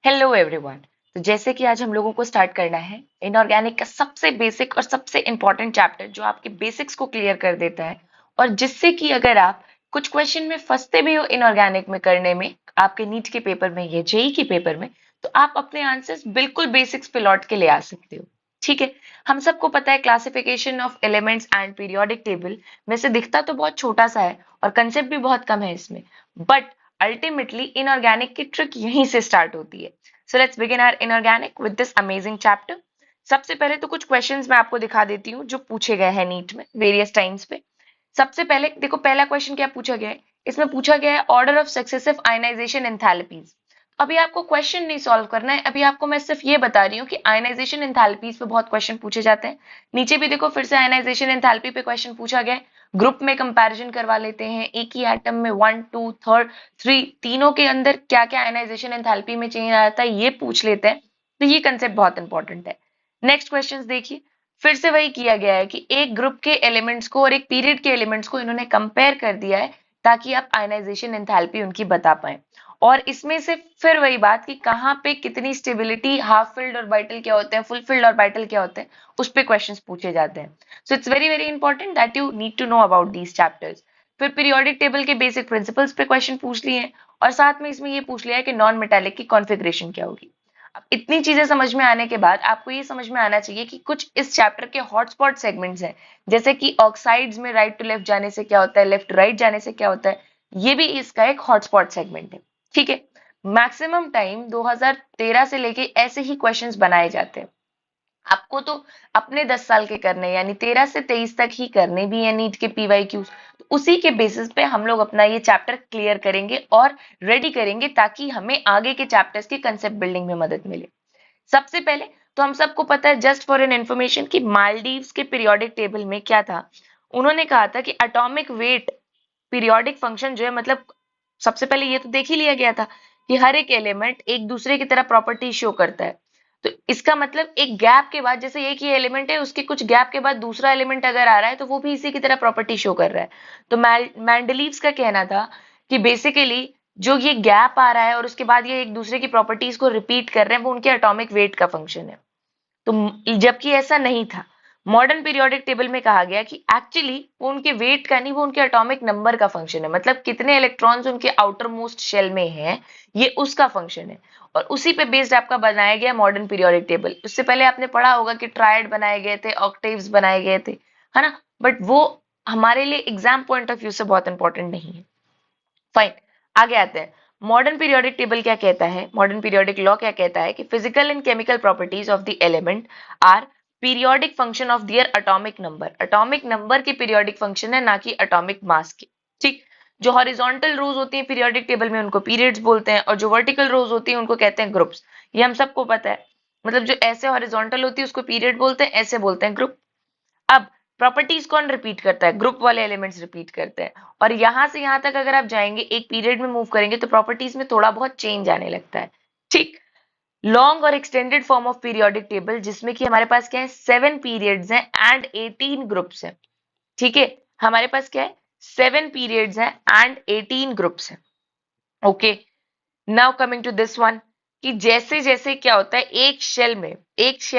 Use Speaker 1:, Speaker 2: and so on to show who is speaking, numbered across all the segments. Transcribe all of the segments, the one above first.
Speaker 1: Hello everyone. तो जैसे कि आज हम लोगों को स्टार्ट करना है इनऑर्गेनिक का सबसे बेसिक और सबसे इम्पोर्टेंट चैप्टर जो आपके बेसिक्स को क्लियर कर देता है और जिससे कि अगर आप कुछ क्वेश्चन में फंसते भी हो इनऑर्गेनिक में करने में आपके नीट के पेपर में या जेई के पेपर में, तो आप अपने आंसर्स बिल्कुल बेसिक्स पे लौट के ले आ सकते हो। ठीक है। हम सबको पता है classification of elements and periodic table में से दिखता तो बहुत छोटा सा है और कंसेप्ट भी बहुत कम है इसमें, बट अल्टीमेटली इनऑर्गेनिक की ट्रिक यहीं से स्टार्ट होती है। So let's begin our inorganic with this amazing chapter. सबसे पहले तो कुछ क्वेश्चंस मैं आपको दिखा देती हूँ जो पूछे गए हैं नीट में वेरियस टाइम्स पे। सबसे पहले देखो पहला क्वेश्चन क्या पूछा गया है। इसमें पूछा गया है order of successive ionization enthalpies. अभी आपको क्वेश्चन नहीं सॉल्व करना है, अभी आपको मैं सिर्फ ये बता रही हूँ कि आयनाइजेशन एंथैल्पीज पे बहुत क्वेश्चन पूछे जाते हैं। नीचे भी देखो फिर से आयनाइजेशन एंथैल्पी पे क्वेश्चन पूछा गया है। ग्रुप में कंपैरिजन करवा लेते हैं, एक ही एटम में 1 2 3 3 तीनों के अंदर क्या क्या आयनाइजेशन एंथैल्पी में चेंज आ जाता है ये पूछ लेते हैं। तो ये कंसेप्ट बहुत इंपॉर्टेंट है। नेक्स्ट क्वेश्चन देखिए, फिर से वही किया गया है कि एक ग्रुप के एलिमेंट्स को और एक पीरियड के एलिमेंट्स को इन्होंने कंपेयर कर दिया है ताकि आप आयनाइजेशन एंथैल्पी उनकी बता पाए। और इसमें से फिर वही बात कि कहाँ पे कितनी स्टेबिलिटी, हाफ फिल्ड ऑर्बिटल क्या होते हैं, फुल फिल्ड ऑर्बिटल क्या होते हैं, उस पे क्वेश्चंस पूछे जाते हैं। So it's very very important that you need to know about these chapters. फिर पीरियोडिक टेबल के बेसिक प्रिंसिपल्स पे क्वेश्चन पूछ लिए हैं और साथ में इसमें ये पूछ लिया है कि नॉन मेटालिक की कॉन्फ़िगरेशन क्या होगी। अब इतनी चीजें समझ में आने के बाद आपको ये समझ में आना चाहिए कि कुछ इस चैप्टर के हॉटस्पॉट सेगमेंट्स हैं, जैसे कि ऑक्साइड्स में राइट टू लेफ्ट जाने से क्या होता है, लेफ्ट राइट जाने से क्या होता है। ये भी इसका एक हॉटस्पॉट सेगमेंट है। ठीक है। मैक्सिमम टाइम 2013 से लेके ऐसे ही क्वेश्चंस बनाए जाते हैं। आपको तो अपने 10 साल के करने यानी 13 से 23 तक ही करने भी है नीट के पीवाईक्यूज। तो उसी के बेसिस पे हम लोग अपना ये चैप्टर क्लियर करेंगे और रेडी करेंगे ताकि हमें आगे के चैप्टर्स की कंसेप्ट बिल्डिंग में मदद मिले। सबसे पहले तो हम सबको पता है, जस्ट फॉर एन इंफॉर्मेशन, कि मालदीव्स के पीरियोडिक टेबल में क्या था। उन्होंने कहा था कि एटॉमिक वेट पीरियोडिक फंक्शन जो है, मतलब सबसे पहले ये तो देख ही लिया गया था कि हर एक एलिमेंट एक दूसरे की तरह प्रॉपर्टी शो करता है। तो इसका मतलब एक गैप के बाद, जैसे एक ही एलिमेंट है उसके कुछ गैप के बाद दूसरा एलिमेंट अगर आ रहा है तो वो भी इसी की तरह प्रॉपर्टी शो कर रहा है। तो मैंडलीव्स का कहना था कि बेसिकली जो ये गैप आ रहा है और उसके बाद ये एक दूसरे की प्रॉपर्टीज को रिपीट कर रहे हैं वो उनके एटॉमिक वेट का फंक्शन है। तो जबकि ऐसा नहीं था, मॉडर्न पीरियोडिक टेबल में कहा गया कि एक्चुअली वो उनके वेट का नहीं, वो उनके एटॉमिक नंबर का फंक्शन है, मतलब कितने इलेक्ट्रॉन्स उनके आउटर मोस्ट शेल में हैं, ये उसका फंक्शन है। और उसी पे बेस्ड आपका बनाया गया मॉडर्न पीरियोडिक टेबल। उससे पहले आपने पढ़ा होगा कि ट्रायड बनाए गए थे, ऑक्टेव्स बनाए गए थे, है ना, बट वो हमारे लिए एग्जाम पॉइंट ऑफ व्यू से बहुत इंपॉर्टेंट नहीं है। फाइन, आगे आते हैं। मॉडर्न पीरियोडिक टेबल क्या कहता है, मॉडर्न पीरियोडिक लॉ क्या कहता है कि physical and chemical properties of the element are periodic function of their atomic number. Atomic number की पीरियोडिक फंक्शन है, ना कि एटॉमिक मास की। ठीक। जो हॉरिजॉन्टल रोज होती हैं पीरियोडिक टेबल में उनको पीरियड्स बोलते हैं और जो वर्टिकल रोज होती हैं उनको कहते हैं ग्रुप्स। ये हम सबको पता है, मतलब जो ऐसे हॉरिजॉन्टल होती है उसको पीरियड बोलते हैं, ऐसे बोलते हैं ग्रुप। अब प्रॉपर्टीज कौन रिपीट करता है, ग्रुप वाले एलिमेंट्स रिपीट करते हैं। और यहां से यहां तक अगर आप जाएंगे एक पीरियड में मूव करेंगे तो प्रॉपर्टीज में थोड़ा बहुत चेंज आने लगता है। ठीक। लॉन्ग और extended form of periodic table जिसमें कि हमारे पास क्या है, 7 पीरियड्स हैं एंड 18 ग्रुप्स हैं। ठीक है। हमारे पास क्या है, 7 पीरियड्स हैं एंड 18 ग्रुप्स हैं। Okay. Now coming to this one, कि जैसे जैसे क्या होता है एक शेल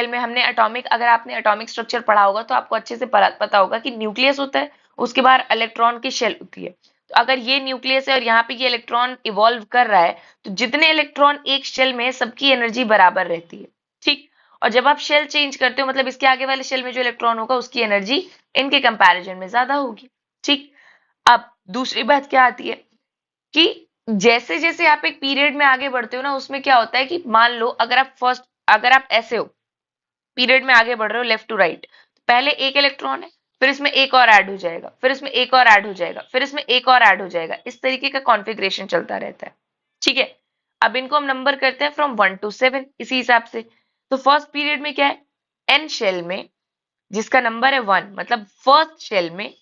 Speaker 1: में हमने एटॉमिक, अगर आपने एटॉमिक स्ट्रक्चर पढ़ा होगा तो आपको अच्छे से पता होगा कि न्यूक्लियस होता है, उसके बाद इलेक्ट्रॉन की शेल होती है। तो अगर ये न्यूक्लियस है और यहाँ पे ये इलेक्ट्रॉन इवॉल्व कर रहा है तो जितने इलेक्ट्रॉन एक शेल में है सबकी एनर्जी बराबर रहती है। ठीक। और जब आप शेल चेंज करते हो मतलब इसके आगे वाले शेल में जो इलेक्ट्रॉन होगा उसकी एनर्जी इनके कंपैरिजन में ज्यादा होगी। ठीक। अब दूसरी बात क्या आती है कि जैसे जैसे आप एक पीरियड में आगे बढ़ते हो ना, उसमें क्या होता है कि मान लो अगर आप ऐसे हो, पीरियड में आगे बढ़ रहे हो लेफ्ट टू राइट, पहले एक इलेक्ट्रॉन है, फिर इसमें एक और ऐड हो जाएगा, फिर इसमें एक और ऐड हो जाएगा, फिर इसमें एक और ऐड हो जाएगा, इस तरीके का कॉन्फ़िगरेशन चलता रहता है। ठीक है। अब इनको हम नंबर करते हैं फ्रॉम 1 to 7 इसी हिसाब से। तो फर्स्ट पीरियड में क्या है, एन शेल में जिसका नंबर है 1, मतलब फर्स्ट शेल में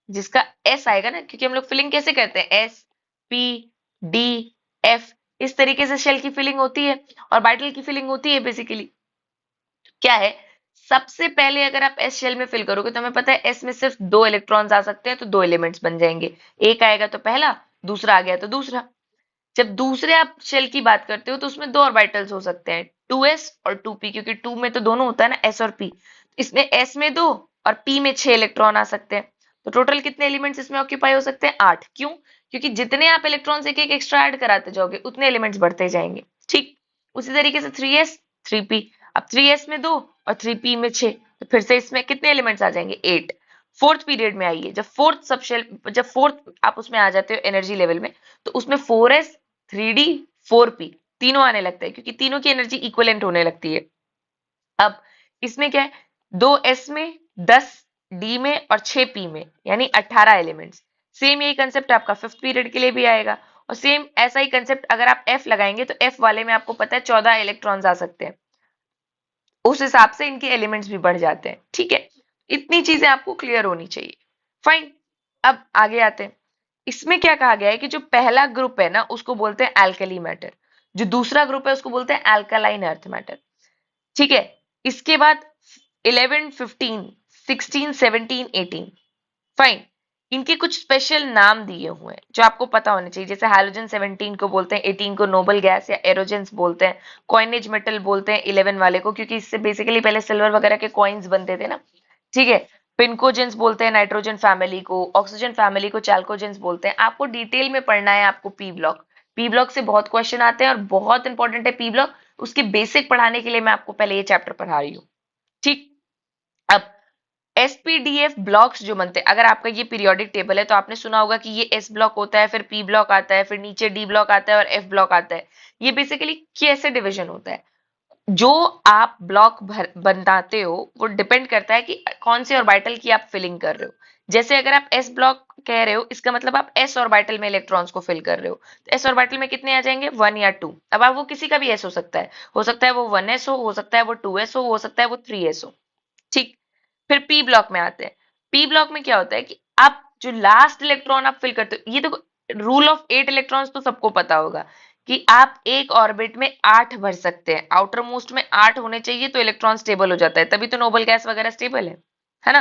Speaker 1: जिसका एस आएगा ना, क्योंकि हम लोग फिलिंग कैसे करते हैं, एस पी डी एफ, इस तरीके से शेल की फिलिंग होती है और बाइटल की फिलिंग होती है। बेसिकली क्या है, सबसे पहले अगर आप एस शेल में फिल करोगे तो हमें पता है एस में सिर्फ 2 इलेक्ट्रॉन्स आ सकते हैं, तो 2 एलिमेंट्स बन जाएंगे, एक आएगा तो पहला, दूसरा आ गया तो दूसरा। जब दूसरे आप शेल की बात करते हो तो उसमें दो ऑर्बिटल्स हो सकते हैं, 2s और 2p, क्योंकि 2 में तो दोनों होता है ना, s और p। इसमें s में दो और p में 6 इलेक्ट्रॉन आ सकते हैं। तो टोटल कितने एलिमेंट्स इसमें ऑक्यूपाई हो सकते हैं? 8। क्यों? क्योंकि जितने आप इलेक्ट्रॉन्स एक एक एक्स्ट्रा ऐड कराते जाओगे उतने एलिमेंट्स बढ़ते जाएंगे। ठीक उसी तरीके से 3s 3p, अब 3s में दो और 3p में 6, तो फिर से इसमें कितने एलिमेंट्स आ जाएंगे? 8। फोर्थ पीरियड में आइए, जब फोर्थ आप उसमें आ जाते हो एनर्जी लेवल में, तो उसमें 4s 3d 4p तीनों आने लगता है, क्योंकि तीनों की एनर्जी इक्वलेंट होने लगती है। अब इसमें क्या है, 2s में 10 d में और 6p में, यानी 18 एलिमेंट्स। सेम यही कंसेप्ट आपका फिफ्थ पीरियड के लिए भी आएगा, और सेम ऐसा ही कंसेप्ट अगर आप f लगाएंगे तो f वाले में आपको पता है 14 इलेक्ट्रॉन्स आ सकते हैं, उस हिसाब से इनके एलिमेंट्स भी बढ़ जाते हैं। ठीक है, इतनी चीजें आपको क्लियर होनी चाहिए। फाइन, अब आगे आते हैं। इसमें क्या कहा गया है कि जो पहला ग्रुप है ना उसको बोलते हैं एल्कली मैटर, जो दूसरा ग्रुप है उसको बोलते हैं एल्कालाइन अर्थ मैटर। ठीक है, इसके बाद 11 15 16 17 18, फाइन, इनके कुछ स्पेशल नाम दिए हुए हैं जो आपको पता होने चाहिए। जैसे हाइड्रोजन 17 को बोलते हैं, 18 को नोबल गैस या एरोजेंस बोलते हैं, कॉइनेज मेटल बोलते हैं 11 वाले को, क्योंकि इससे बेसिकली पहले सिल्वर वगैरह के कॉइन्स बनते थे ना। ठीक है, पिनकोजेंस बोलते हैं नाइट्रोजन फैमिली को, ऑक्सीजन फैमिली को चैल्कोजेंस बोलते हैं। आपको डिटेल में पढ़ना है, आपको पी ब्लॉक, पी ब्लॉक से बहुत क्वेश्चन आते हैं और बहुत इंपॉर्टेंट है पी ब्लॉक। उसके बेसिक पढ़ाने के लिए मैं आपको पहले ये चैप्टर पढ़ा रही हूँ। ठीक, अब एसपीडीएफ ब्लॉक्स जो बनते हैं, अगर आपका ये पीरियोडिक टेबल है तो आपने सुना होगा कि ये एस ब्लॉक होता है, फिर पी ब्लॉक आता है, फिर नीचे डी ब्लॉक आता है और एफ ब्लॉक आता है। ये बेसिकली कैसे डिवीजन होता है? जो आप ब्लॉक बनाते हो वो डिपेंड करता है कि कौन से ऑर्बिटल की आप फिलिंग कर रहे हो। जैसे अगर आप एस ब्लॉक कह रहे हो, इसका मतलब आप एस ऑर्बिटल में इलेक्ट्रॉन्स को फिल कर रहे हो, तो एस ऑर्बिटल में कितने आ जाएंगे? 1 या 2। अब आप वो किसी का भी एस हो सकता है वो 1s हो सकता है वो 2s हो सकता है वो 3s हो। ठीक, फिर पी ब्लॉक में आते हैं। पी ब्लॉक में क्या होता है कि आप जो लास्ट इलेक्ट्रॉन आप फिल करते हो, ये तो रूल ऑफ 8 इलेक्ट्रॉन्स तो सबको पता होगा कि आप एक ऑर्बिट में 8 भर सकते हैं, आउटर मोस्ट में 8 होने चाहिए तो इलेक्ट्रॉन स्टेबल हो जाता है, तभी तो नोबल गैस वगैरह स्टेबल है ना।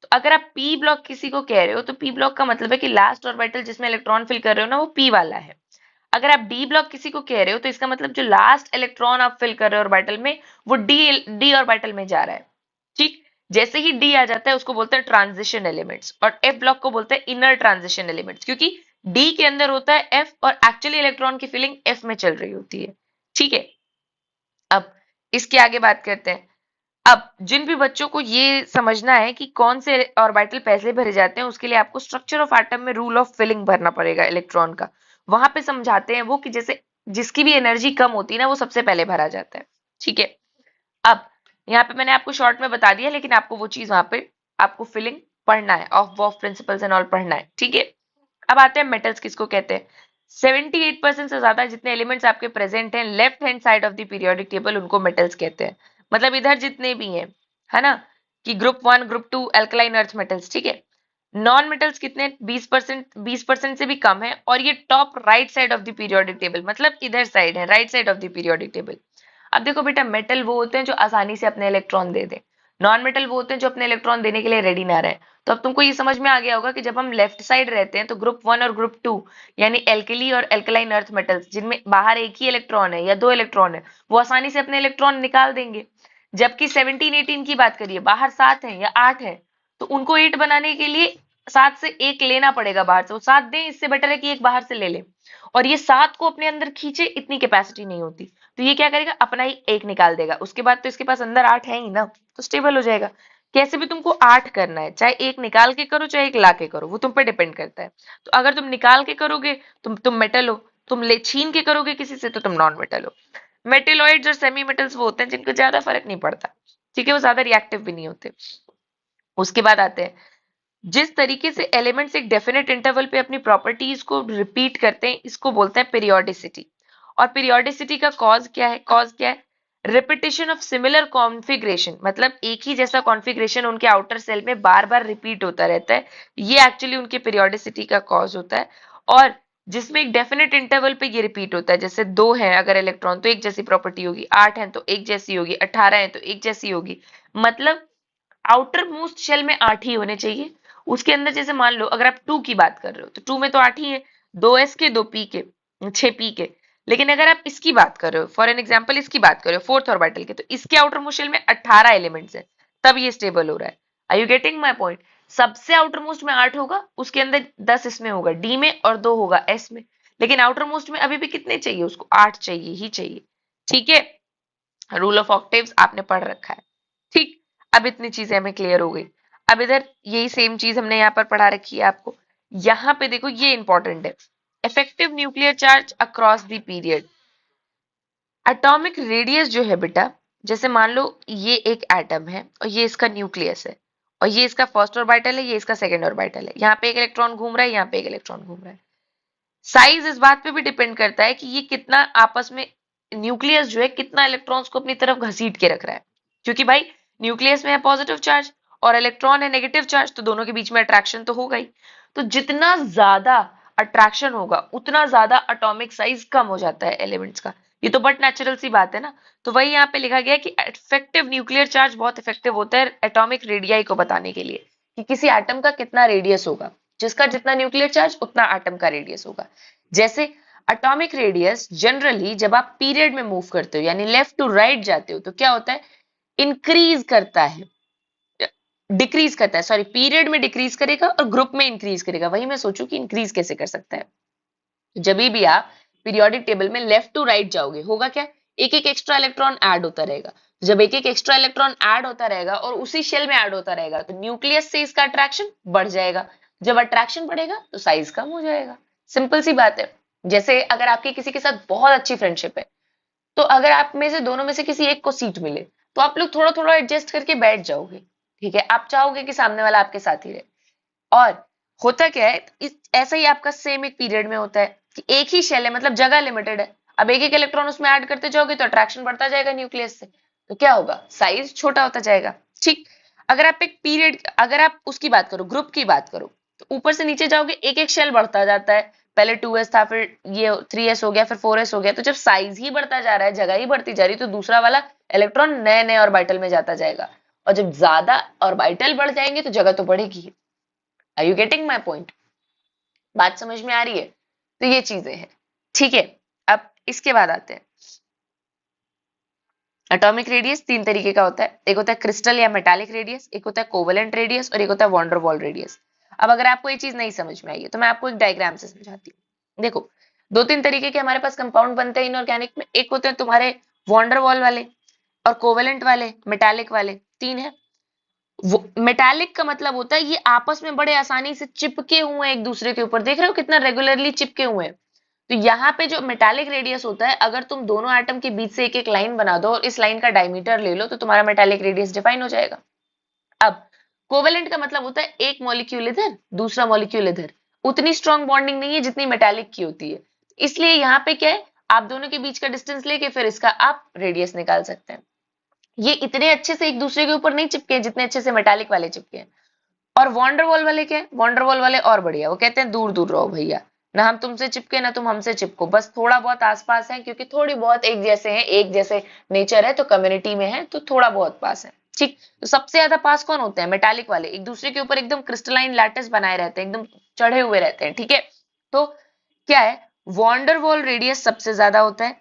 Speaker 1: तो अगर आप पी ब्लॉक किसी को कह रहे हो तो पी ब्लॉक का मतलब है कि लास्ट ऑर्बिटल जिसमें इलेक्ट्रॉन फिल कर रहे हो ना वो पी वाला है। अगर आप डी ब्लॉक किसी को कह रहे हो तो इसका मतलब जो लास्ट इलेक्ट्रॉन आप फिल कर रहे हो ऑर्बिटल में वो डी ऑर्बिटल में जा रहा है। ठीक, जैसे ही डी आ जाता है उसको बोलते हैं ट्रांजिशन एलिमेंट्स, और एफ ब्लॉक को बोलते हैं इनर ट्रांजिशन एलिमेंट्स, क्योंकि डी के अंदर होता है एफ और एक्चुअली इलेक्ट्रॉन की फिलिंग एफ में चल रही होती है। ठीक है, अब इसके आगे बात करते हैं। अब जिन भी बच्चों को ये समझना है कि कौन से ऑर्बिटल पहले भरे जाते हैं, उसके लिए आपको स्ट्रक्चर ऑफ एटम में रूल ऑफ फिलिंग भरना पड़ेगा इलेक्ट्रॉन का। वहां पे समझाते हैं वो कि जैसे जिसकी भी एनर्जी कम होती है ना वो सबसे पहले भरा जाता है। ठीक है, अब यहाँ पे मैंने आपको शॉर्ट में बता दिया, लेकिन आपको वो चीज वहां पे आपको फिलिंग पढ़ना है, ऑफ बॉफ प्रिंसिपल्स एंड ऑल पढ़ना है। ठीक है, अब आते हैं मेटल्स किसको कहते हैं। 78% से ज्यादा जितने एलिमेंट्स आपके प्रेजेंट हैं left hand side of the periodic table उनको मेटल्स कहते हैं। मतलब इधर जितने भी हैं, है ना, कि group 1 group 2 alkaline earth metals. ठीक है, नॉन मेटल्स कितने? 20% से भी कम है, और ये top right side of the periodic table, मतलब इधर साइड है, right side of the periodic table. अब देखो बेटा, मेटल वो होते हैं जो आसानी से अपने इलेक्ट्रॉन दे दें, नॉन मेटल वो होते हैं जो अपने इलेक्ट्रॉन देने के लिए रेडी ना रहे। तो अब तुमको ये समझ में आ गया होगा कि जब हम लेफ्ट साइड रहते हैं तो ग्रुप 1 और ग्रुप 2 यानी एल्कली और एल्कलाइन अर्थ मेटल्स जिनमें बाहर एक ही इलेक्ट्रॉन है या दो इलेक्ट्रॉन है, वो आसानी से अपने इलेक्ट्रॉन निकाल देंगे। जबकि 17 18 की बात करिए, बाहर 7 है या 8 है, तो उनको 8 बनाने के लिए 7 से एक लेना पड़ेगा बाहर से, वो 7 दें, इससे बेटर है कि एक बाहर से ले ले। और ये 7 को अपने अंदर खींचे, इतनी कैपेसिटी नहीं होती। तो ये क्या करेगा, अपना ही एक निकाल देगा, उसके बाद तो इसके पास अंदर 8 है ही ना, तो स्टेबल हो जाएगा। कैसे भी तुमको 8 करना है, चाहे एक निकाल के करो चाहे एक ला के करो, वो तुम पे डिपेंड करता है। तो अगर तुम निकाल के करोगे तुम मेटल हो, तुम ले छीन के करोगे किसी से तो तुम नॉन मेटल हो। मेटेलॉइड्स और सेमी मेटल्स वो होते हैं जिनको ज्यादा फर्क नहीं पड़ता। ठीक है, वो ज्यादा रिएक्टिव भी नहीं होते। उसके बाद आते हैं, जिस तरीके से एलिमेंट्स एक डेफिनेट इंटरवल पे अपनी प्रॉपर्टीज को रिपीट करते हैं, इसको बोलते हैं पीरियोडिसिटी। और पीरियोडिसिटी का कॉज क्या है? कॉज क्या है? रिपीटेशन ऑफ सिमिलर कॉन्फ़िगरेशन, मतलब एक ही जैसा कॉन्फ़िगरेशन उनके आउटर सेल में बार बार रिपीट होता रहता है, ये एक्चुअली उनके पीरियोडिसिटी का कॉज होता है। और जिसमें एक डेफिनेट इंटरवल पे ये रिपीट होता है, जैसे 2 है अगर इलेक्ट्रॉन तो एक जैसी प्रॉपर्टी होगी, 8 है तो एक जैसी होगी, 18 है तो एक जैसी होगी। मतलब आउटर मोस्ट शेल में 8 ही होने चाहिए। उसके अंदर जैसे मान लो अगर आप 2 की बात कर रहे हो तो 2 में तो 8 ही है, 2s के 2p के, 6p के। लेकिन अगर आप इसकी बात कर रहे हो, फॉर एन एग्जाम्पल इसकी बात कर रहे हो फोर्थ ऑर्बिटल के, तो इसके आउटर मोस्ट शेल में 18 एलिमेंट्स है, तब ये स्टेबल हो रहा है। Are you getting my point? सबसे आउटर मोस्ट में 8 होगा, उसके अंदर 10 इसमें होगा डी में और 2 होगा एस में, लेकिन आउटर मोस्ट में अभी भी कितने चाहिए उसको? 8 चाहिए ही चाहिए। ठीक है, रूल ऑफ ऑक्टेव्स आपने पढ़ रखा है। ठीक, अब इतनी चीजें हमें क्लियर हो गई। अब इधर यही सेम चीज हमने यहाँ पर पढ़ा रखी है आपको। यहाँ पे देखो ये इंपॉर्टेंट है, effective nuclear charge across the period. Atomic radius जो है बेटा, जैसे मान लो ये एक एटम है और ये इसका न्यूक्लियस है, और ये इसका फर्स्ट ऑर्बिटल है, ये इसका सेकंड ऑर्बिटल है, यहाँ पे एक इलेक्ट्रॉन घूम रहा है, यहाँ पे एक इलेक्ट्रॉन घूम रहा है। साइज इस बात पे भी डिपेंड करता है कि ये कितना आपस में, न्यूक्लियस जो है कितना इलेक्ट्रॉन्स को अपनी तरफ घसीट के रख रहा है, क्योंकि भाई न्यूक्लियस में है पॉजिटिव चार्ज और इलेक्ट्रॉन है नेगेटिव चार्ज, तो दोनों के बीच में अट्रैक्शन तो होगा ही। तो जितना ज्यादा अट्रैक्शन होगा उतना ज्यादा एटॉमिक साइज कम हो जाता है एलिमेंट्स का। ये तो बट नेचुरल सी बात है ना। तो वही यहाँ पे लिखा गया कि इफेक्टिव न्यूक्लियर चार्ज बहुत इफेक्टिव होता है एटॉमिक रेडियाई को बताने के लिए, कि किसी एटम का कितना रेडियस होगा, जिसका जितना न्यूक्लियर चार्ज उतना एटम का रेडियस होगा। जैसे एटॉमिक रेडियस जनरली जब आप पीरियड में मूव करते हो यानी लेफ्ट टू राइट जाते हो तो क्या होता है? इंक्रीज करता है, डिक्रीज करता है, सॉरी, पीरियड में डिक्रीज करेगा और ग्रुप में इंक्रीज करेगा। वही मैं सोचू कि इंक्रीज कैसे कर सकता है। जब भी आप पीरियोडिक टेबल में लेफ्ट टू राइट जाओगे, होगा क्या? एक एक एक्स्ट्रा इलेक्ट्रॉन ऐड होता रहेगा। जब एक एक एक्स्ट्रा इलेक्ट्रॉन ऐड होता रहेगा और उसी शेल में ऐड होता रहेगा तो न्यूक्लियस से इसका अट्रैक्शन बढ़ जाएगा। जब अट्रैक्शन बढ़ेगा तो साइज कम हो जाएगा। सिंपल सी बात है। जैसे अगर आपकी किसी के साथ बहुत अच्छी फ्रेंडशिप है, तो अगर आप में से दोनों में से किसी एक को सीट मिले तो आप लोग थोड़ा थोड़ा एडजस्ट करके बैठ जाओगे। ठीक है, आप चाहोगे कि सामने वाला आपके साथ ही रहे। और होता क्या है, ऐसा ही आपका सेम एक पीरियड में होता है कि एक ही शेल है, मतलब जगह लिमिटेड है। अब एक एक इलेक्ट्रॉन उसमें ऐड करते जाओगे तो अट्रैक्शन बढ़ता जाएगा न्यूक्लियस से, तो क्या होगा? साइज छोटा होता जाएगा। ठीक, अगर आप एक पीरियड, अगर आप उसकी बात करो, ग्रुप की बात करो, तो ऊपर से नीचे जाओगे एक एक शेल बढ़ता जाता है। पहले 2s था, फिर ये 3s हो गया, फिर 4s हो गया। तो जब साइज ही बढ़ता जा रहा है, जगह ही बढ़ती जा रही है, तो दूसरा वाला इलेक्ट्रॉन नए नए ऑर्बिटल में जाता जाएगा। और जब ज्यादा ऑर्बिटल बढ़ जाएंगे तो जगह तो बढ़ेगी। Are you getting my point? बात समझ में आ रही है? तो ये चीजें हैं। ठीक है, अब इसके बाद आते हैं। एटॉमिक रेडियस 3 तरीके का होता है, एक होता है क्रिस्टल या मेटालिक रेडियस, एक होता है कोवेलेंट रेडियस और एक होता है वॉन वॉल रेडियस। अब अगर आपको ये चीज नहीं समझ में आई है तो मैं आपको एक डायग्राम से समझाती हूँ। देखो, 2-3 तरीके के हमारे पास कंपाउंड बनते हैं इनऑर्गेनिक में। एक होते हैं तुम्हारे वॉन वॉल वाले, और कोवेलेंट वाले, मेटालिक वाले, 3 है। मेटालिक का मतलब होता है ये आपस में बड़े आसानी से चिपके हुए हैं एक दूसरे के ऊपर। देख रहे हो कितना रेगुलरली चिपके हुए हैं। तो यहाँ पे जो मेटालिक रेडियस होता है, अगर तुम दोनों एटम के बीच से एक एक लाइन बना दो और इस लाइन का डायमीटर ले लो तो तुम्हारा मेटालिक रेडियस डिफाइन हो जाएगा। अब कोवेलेंट का मतलब होता है एक मॉलिक्यूल इधर, दूसरा मॉलिक्यूल इधर। उतनी स्ट्रॉन्ग बॉन्डिंग नहीं है जितनी मेटालिक की होती है, इसलिए यहाँ पे क्या है, आप दोनों के बीच का डिस्टेंस लेके फिर इसका आप रेडियस निकाल सकते हैं। ये इतने अच्छे से एक दूसरे के ऊपर नहीं चिपके जितने अच्छे से मेटालिक वाले चिपके हैं। और वॉन्डरवॉल वाले क्या है? वॉन्डरवॉल वाले और बढ़िया, वो कहते हैं दूर दूर रहो भैया, ना हम तुमसे चिपके ना तुम हमसे चिपको, बस थोड़ा बहुत आसपास है, क्योंकि थोड़ी बहुत एक जैसे हैं, एक जैसे नेचर है, तो कम्युनिटी में है, तो थोड़ा बहुत पास है। ठीक, तो सबसे ज्यादा पास कौन होते हैं? मेटालिक वाले। एक दूसरे के ऊपर एकदम क्रिस्टलाइन लैटिस बनाए रहते हैं, एकदम चढ़े हुए रहते हैं। ठीक है, तो क्या है, वॉन्डरवॉल रेडियस सबसे ज्यादा होता है,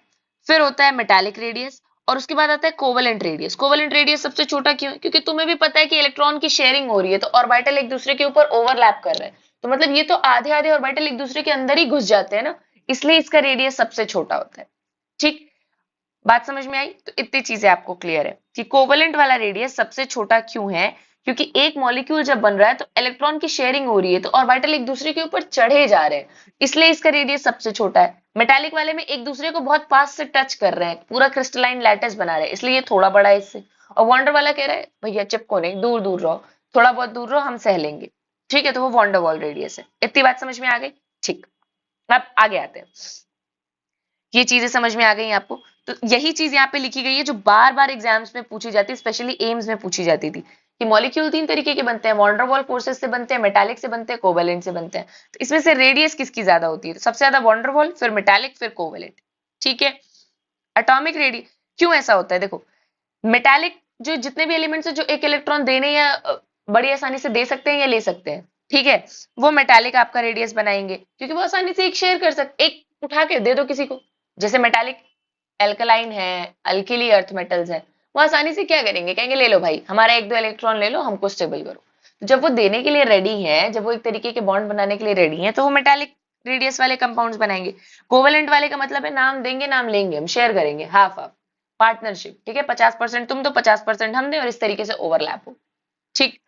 Speaker 1: फिर होता है मेटालिक रेडियस, और उसके बाद आता है कोवेलेंट रेडियस। कोवेलेंट रेडियस सबसे छोटा क्यों है? क्योंकि तुम्हें भी पता है कि इलेक्ट्रॉन की शेयरिंग हो रही है, तो ऑर्बिटल एक दूसरे के ऊपर ओवरलैप कर रहे हैं, तो मतलब ये तो आधे आधे ऑर्बिटल एक दूसरे के अंदर ही घुस जाते हैं ना, इसलिए इसका रेडियस सबसे छोटा होता है। ठीक, बात समझ में आई? तो इतनी चीजें आपको क्लियर है कि कोवेलेंट वाला रेडियस सबसे छोटा क्यों है, क्योंकि एक मॉलिक्यूल जब बन रहा है तो इलेक्ट्रॉन की शेयरिंग हो रही है, तो ऑर्बिटल एक दूसरे के ऊपर चढ़े जा रहे हैं, इसलिए इसका रेडियस सबसे छोटा है। मेटालिक वाले में एक दूसरे को बहुत पास से टच कर रहे हैं, पूरा क्रिस्टलाइन लैटिस बना रहे हैं, इसलिए ये थोड़ा बड़ा है इससे। और वॉन्डर वाला कह रहा है भैया चिपको नहीं, दूर दूर रहो, थोड़ा बहुत दूर रहो, हम सह लेंगे। ठीक है, तो वो वॉन्डर वॉल रेडियस है। इतनी बात समझ में आ गई? ठीक, अब आगे आते हैं। ये चीजें समझ में आ गई आपको? तो यही चीज यहाँ पे लिखी गई है जो बार बार एग्जाम्स में पूछी जाती है, स्पेशली एम्स में पूछी जाती थी कि मॉलिक्यूल 3 तरीके के बनते हैं, वॉन्डरवॉल फोर्सेस से बनते हैं, मेटालिक से बनते हैं, कोवेलेंट से बनते हैं। तो इसमें से रेडियस किसकी ज्यादा होती है? तो सबसे ज्यादा वॉन्डरवॉल, फिर मेटालिक, फिर कोवेलेंट। ठीक है, एटॉमिक रेडियस क्यों ऐसा होता है? देखो, मेटालिक जो जितने भी एलिमेंट्स है जो एक इलेक्ट्रॉन देने या बड़ी आसानी से दे सकते हैं या ले सकते हैं, ठीक है, वो मेटालिक आपका रेडियस बनाएंगे, क्योंकि वो आसानी से एक शेयर कर सकते, एक उठा के दे दो किसी को। जैसे मेटालिक एल्कलाइन है, अल्किली अर्थ मेटल्स है, वो आसानी से क्या करेंगे, कहेंगे ले लो भाई हमारा एक दो इलेक्ट्रॉन ले लो, हमको स्टेबल करो। तो जब वो देने के लिए रेडी है, जब वो एक तरीके के बॉन्ड बनाने के लिए रेडी है, तो वो मेटालिक रेडियस वाले कंपाउंड्स बनाएंगे। कोवेलेंट वाले का मतलब है नाम देंगे नाम लेंगे, हम शेयर करेंगे हाफ हाफ, पार्टनरशिप, ठीक है, 50% तुम दो 50% हम दे, और इस तरीके से ओवरलैप हो। ठीक।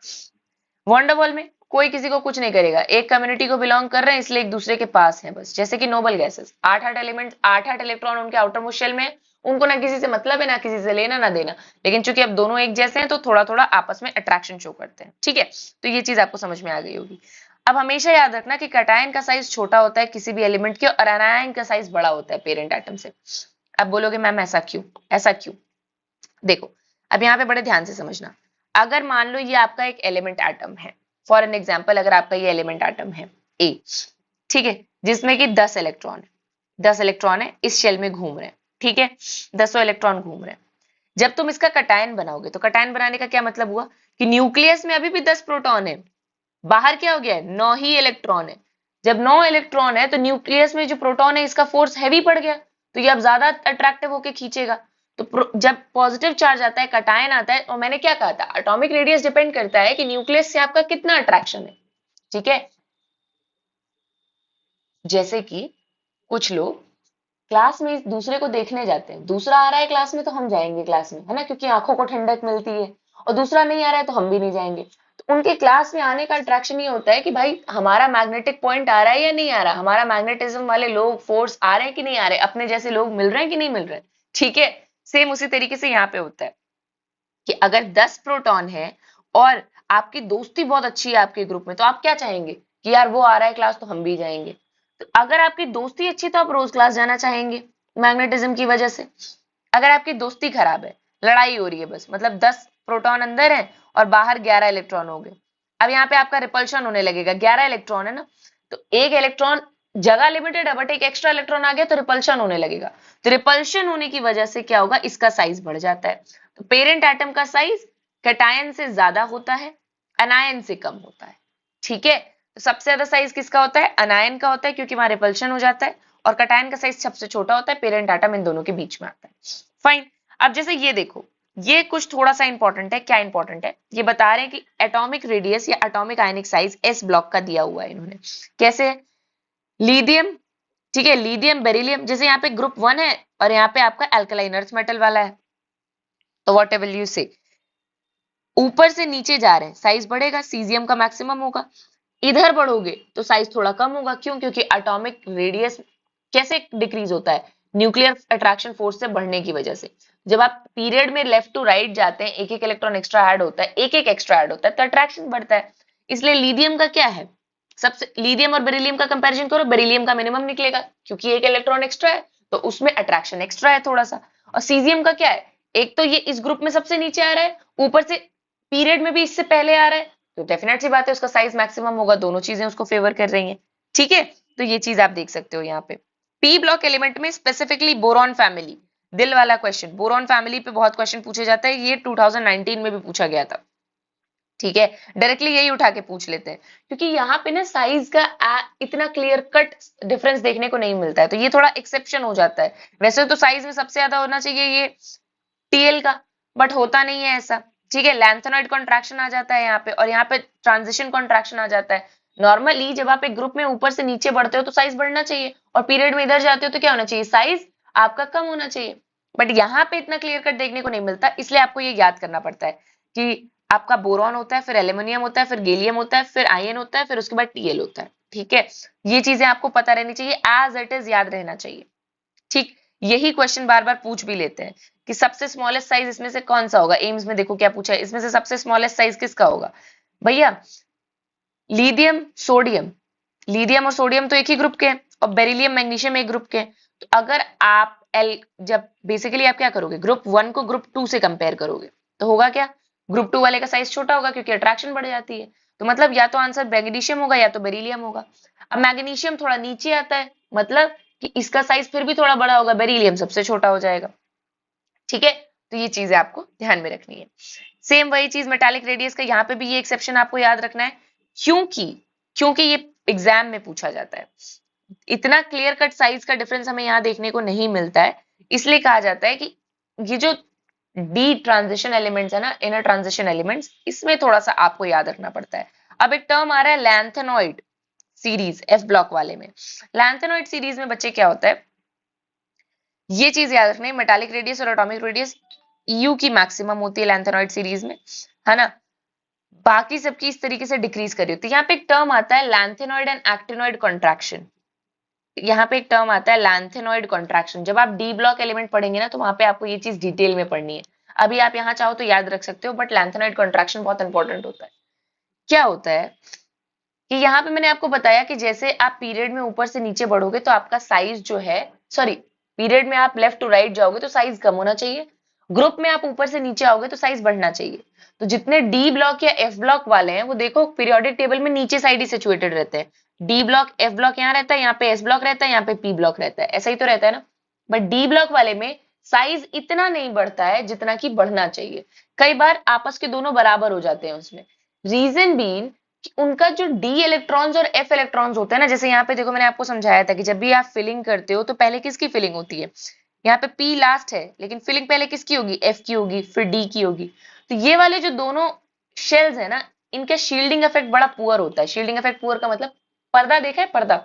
Speaker 1: वंडरवॉल में कोई किसी को कुछ नहीं करेगा, एक कम्युनिटी को बिलोंग कर रहे हैं इसलिए एक दूसरे के पास है बस। जैसे कि नोबल गैसेस, आठ आठ एलिमेंट, आठ आठ इलेक्ट्रॉन उनके आउटर मोस्ट शेल में, उनको ना किसी से मतलब है ना किसी से लेना ना देना, लेकिन चूंकि अब दोनों एक जैसे हैं तो थोड़ा थोड़ा आपस में अट्रैक्शन शो करते हैं। ठीक है, तो ये चीज आपको समझ में आ गई होगी। अब हमेशा याद रखना कि कटायन का साइज छोटा होता है किसी भी एलिमेंट के, और अनायन का साइज बड़ा होता है पेरेंट एटम से। अब बोलोगे मैम ऐसा क्यों, ऐसा क्यों? देखो, अब यहाँ पे बड़े ध्यान से समझना। अगर मान लो ये आपका एक एलिमेंट एटम है, फॉर एन एग्जाम्पल अगर आपका ये एलिमेंट एटम है ए, ठीक है, जिसमें कि 10 इलेक्ट्रॉन है, 10 इलेक्ट्रॉन है इस शेल में घूम रहे हैं, ठीक है, 10 इलेक्ट्रॉन घूम रहे हैं। जब तुम इसका कटायन बनाओगे, तो कटायन बनाने का क्या मतलब हुआ कि न्यूक्लियस में अभी भी 10 प्रोटॉन है, बाहर क्या हो गया है, 9 ही इलेक्ट्रॉन है। जब 9 इलेक्ट्रॉन है तो न्यूक्लियस में जो प्रोटॉन है इसका फोर्स हैवी पड़ गया, तो ये अब ज्यादा अट्रैक्टिव होकर खींचेगा। तो जब पॉजिटिव चार्ज आता है, कटायन आता है, और मैंने क्या कहा था, एटॉमिक रेडियस डिपेंड करता है कि न्यूक्लियस से आपका कितना अट्रैक्शन है। ठीक है, जैसे कि कुछ लोग क्लास में दूसरे को देखने जाते हैं, दूसरा आ रहा है क्लास में तो हम जाएंगे क्लास में, है ना, क्योंकि आंखों को ठंडक मिलती है, और दूसरा नहीं आ रहा है तो हम भी नहीं जाएंगे। तो उनके क्लास में आने का अट्रैक्शन ये होता है कि भाई हमारा मैग्नेटिक पॉइंट आ रहा है या नहीं आ रहा, हमारा मैग्नेटिज्म वाले लोग फोर्स आ रहे हैं कि नहीं आ रहे, अपने जैसे लोग मिल रहे हैं कि नहीं मिल रहे। ठीक है, सेम उसी तरीके से यहाँ पे होता है कि अगर 10 प्रोटॉन है और आपकी दोस्ती बहुत अच्छी है आपके ग्रुप में, तो आप क्या चाहेंगे कि यार वो आ रहा है क्लास तो हम भी जाएंगे। तो अगर आपकी दोस्ती अच्छी तो आप रोज क्लास जाना चाहेंगे मैग्नेटिज्म की वजह से। अगर आपकी दोस्ती खराब है, लड़ाई हो रही है बस, मतलब 10 प्रोटॉन अंदर है और बाहर 11 इलेक्ट्रॉन हो गए, अब यहाँ पे आपका रिपल्शन होने लगेगा, 11 इलेक्ट्रॉन है ना, तो एक इलेक्ट्रॉन, जगह लिमिटेड है बट एक एक्स्ट्रा इलेक्ट्रॉन आ गया तो रिपल्शन होने लगेगा। तो रिपल्शन होने की वजह से क्या होगा, इसका साइज बढ़ जाता है। तो पेरेंट एटम का साइज कैटायन से ज्यादा होता है, अनायन से कम होता है। ठीक है, तो सबसे ज्यादा साइज किसका होता है, अनायन का होता है, क्योंकि वहां रिपल्शन हो जाता है, और कैटायन का साइज सबसे छोटा होता है, पेरेंट एटम इन दोनों के बीच में आता है। फाइन। अब जैसे ये देखो, ये कुछ थोड़ा सा इंपॉर्टेंट है, क्या इंपॉर्टेंट है, ये बता रहे हैं कि एटॉमिक रेडियस या एटॉमिक आयनिक साइज एस ब्लॉक का दिया हुआ है इन्होंने। कैसे है, लिथियम, ठीक है, लिथियम बेरिलियम, जैसे यहाँ पे ग्रुप 1 है और यहाँ पे आपका अल्कलाइन अर्थ मेटल वाला है, तो व्हाट एवर यू से, ऊपर से नीचे जा रहे हैं साइज बढ़ेगा, सीजियम का मैक्सिमम होगा। इधर बढ़ोगे तो साइज थोड़ा कम होगा, क्यों, क्योंकि एटॉमिक रेडियस कैसे डिक्रीज होता है, न्यूक्लियर अट्रैक्शन फोर्स से बढ़ने की वजह से। जब आप पीरियड में लेफ्ट टू राइट जाते हैं, एक एक इलेक्ट्रॉन एक्स्ट्रा ऐड होता है, एक एक एक्स्ट्रा ऐड होता है, तो अट्रैक्शन बढ़ता है। इसलिए लिथियम का क्या है, सबसे, लिथियम और बेरिलियम का कंपैरिजन करो, बेरिलियम का मिनिमम निकलेगा क्योंकि एक इलेक्ट्रॉन एक्स्ट्रा है, तो उसमें अट्रैक्शन एक्स्ट्रा है थोड़ा सा। और सीजियम का क्या है, एक तो ये इस ग्रुप में सबसे नीचे आ रहा है, ऊपर से पीरियड में भी इससे पहले आ रहा है, तो डेफिनेट सी बात है उसका साइज मैक्सिमम होगा, दोनों चीजें उसको फेवर कर रही हैं। ठीक है, तो ये चीज आप देख सकते हो यहाँ पे। पी ब्लॉक एलिमेंट में स्पेसिफिकली बोरॉन फैमिली, दिल वाला क्वेश्चन, बोरॉन फैमिली पे बहुत क्वेश्चन पूछे जाता है, ये 2019 में भी पूछा गया था। ठीक है, डायरेक्टली यही उठा के पूछ लेते हैं, क्योंकि यहाँ पे ना साइज का इतना क्लियर कट डिफरेंस देखने को नहीं मिलता है, तो ये थोड़ा एक्सेप्शन हो जाता है। वैसे तो साइज में सबसे ज्यादा होना चाहिए ये टीएल का, बट होता नहीं है ऐसा। ठीक है, लैंथेनॉइड कॉन्ट्रैक्शन आ जाता है यहाँ पे, और यहाँ पे ट्रांजिशन कॉन्ट्रैक्शन आ जाता है। नॉर्मली जब आप एक ग्रुप में ऊपर से नीचे बढ़ते हो तो साइज बढ़ना चाहिए, और पीरियड में इधर जाते हो तो क्या होना चाहिए, साइज आपका कम होना चाहिए। बट यहाँ पे इतना क्लियर कट देखने को नहीं मिलता, इसलिए आपको ये याद करना पड़ता है कि आपका बोरॉन होता है, फिर एल्यूमिनियम होता है, फिर गैलियम होता है, फिर आयन होता है, फिर उसके बाद टीएल होता है। ठीक है, ये चीजें आपको पता रहनी चाहिए, एज इट इज याद रहना चाहिए। ठीक, यही क्वेश्चन बार बार पूछ भी लेते हैं कि सबसे स्मॉलेस्ट साइज इसमें से कौन सा होगा। एम्स में देखो क्या पूछा है, इसमें से सबसे स्मॉलेस्ट साइज किसका होगा भैया, लिथियम सोडियम, लिथियम और सोडियम तो एक ही ग्रुप के हैं, और बेरिलियम मैग्नीशियम एक ग्रुप के हैं। तो अगर आप जब बेसिकली आप क्या करोगे, ग्रुप 1 को ग्रुप 2 से कंपेयर करोगे, तो होगा क्या, ग्रुप 2 वाले का साइज छोटा होगा क्योंकि अट्रैक्शन बढ़ जाती है। तो मतलब या तो आंसर मैग्नीशियम होगा या तो बेरिलियम होगा। अब मैग्नीशियम थोड़ा नीचे आता है, मतलब कि इसका साइज फिर भी थोड़ा बड़ा होगा, बेरिलियम सबसे छोटा हो जाएगा। ठीक है, तो ये चीजें आपको ध्यान में रखनी है। सेम वही चीज मेटालिक रेडियस का, यहाँ पे भी ये एक्सेप्शन आपको याद रखना है, क्योंकि क्योंकि ये एग्जाम में पूछा जाता है। इतना क्लियर कट साइज का डिफरेंस हमें यहाँ देखने को नहीं मिलता है। इसलिए कहा जाता है कि ये जो डी ट्रांजिशन एलिमेंट्स है ना, इनर ट्रांजिशन एलिमेंट्स, इसमें थोड़ा सा आपको याद रखना पड़ता है। अब एक टर्म आ रहा है लैंथेनॉइड सीरीज, एफ ब्लॉक वाले में। लैंथेनॉइड सीरीज में बच्चे क्या होता है, ये चीज याद रखनी, मेटालिक रेडियस और एटॉमिक रेडियस यू की मैक्सिमम होती है लैंथेनॉइड सीरीज में, है ना, बाकी सबकी इस तरीके से डिक्रीज करी होती है। यहाँ पे एक टर्म आता है लैंथेनॉइड एंड एक्टिनॉइड कॉन्ट्रैक्शन। यहाँ पे एक टर्म आता है लैंथेनॉइड कॉन्ट्रैक्शन। जब आप डी ब्लॉक एलिमेंट पढ़ेंगे ना, तो वहां पे आपको ये चीज डिटेल में पढ़नी है। अभी आप यहाँ चाहो तो याद रख सकते हो, बट लैंथेनॉइड कॉन्ट्रैक्शन बहुत इंपॉर्टेंट होता है। क्या होता है कि यहाँ पे मैंने आपको बताया कि जैसे आप पीरियड में ऊपर से नीचे बढ़ोगे तो आपका साइज जो है, सॉरी, पीरियड में आप लेफ्ट टू राइट जाओगे तो साइज कम होना चाहिए, ग्रुप में आप ऊपर से नीचे आओगे तो साइज बढ़ना चाहिए। तो जितने डी ब्लॉक या एफ ब्लॉक वाले हैं वो देखो पीरियोडिक टेबल में नीचे साइड ही सिचुएटेड रहते हैं। डी ब्लॉक एफ ब्लॉक यहाँ रहता है, यहाँ पे एस ब्लॉक रहता है, यहाँ पे पी ब्लॉक रहता है, ऐसा ही तो रहता है ना। बट डी ब्लॉक वाले में साइज इतना नहीं बढ़ता है जितना कि बढ़ना चाहिए। कई बार आपस के दोनों बराबर हो जाते हैं उसमें। रीजन बीइंग उनका जो डी इलेक्ट्रॉन्स और एफ इलेक्ट्रॉन्स होते हैं ना, जैसे यहाँ पे देखो मैंने आपको समझाया था कि जब भी आप फिलिंग करते हो तो पहले किसकी फिलिंग होती है, यहाँ पे पी लास्ट है, लेकिन फिलिंग पहले किसकी होगी, एफ की होगी, फिर डी की होगी। तो ये वाले जो दोनों शेल्स है ना, इनका शील्डिंग इफेक्ट बड़ा पुअर होता है। शील्डिंग इफेक्ट पुअर का मतलब, पर्दा देखा है, पर्दा,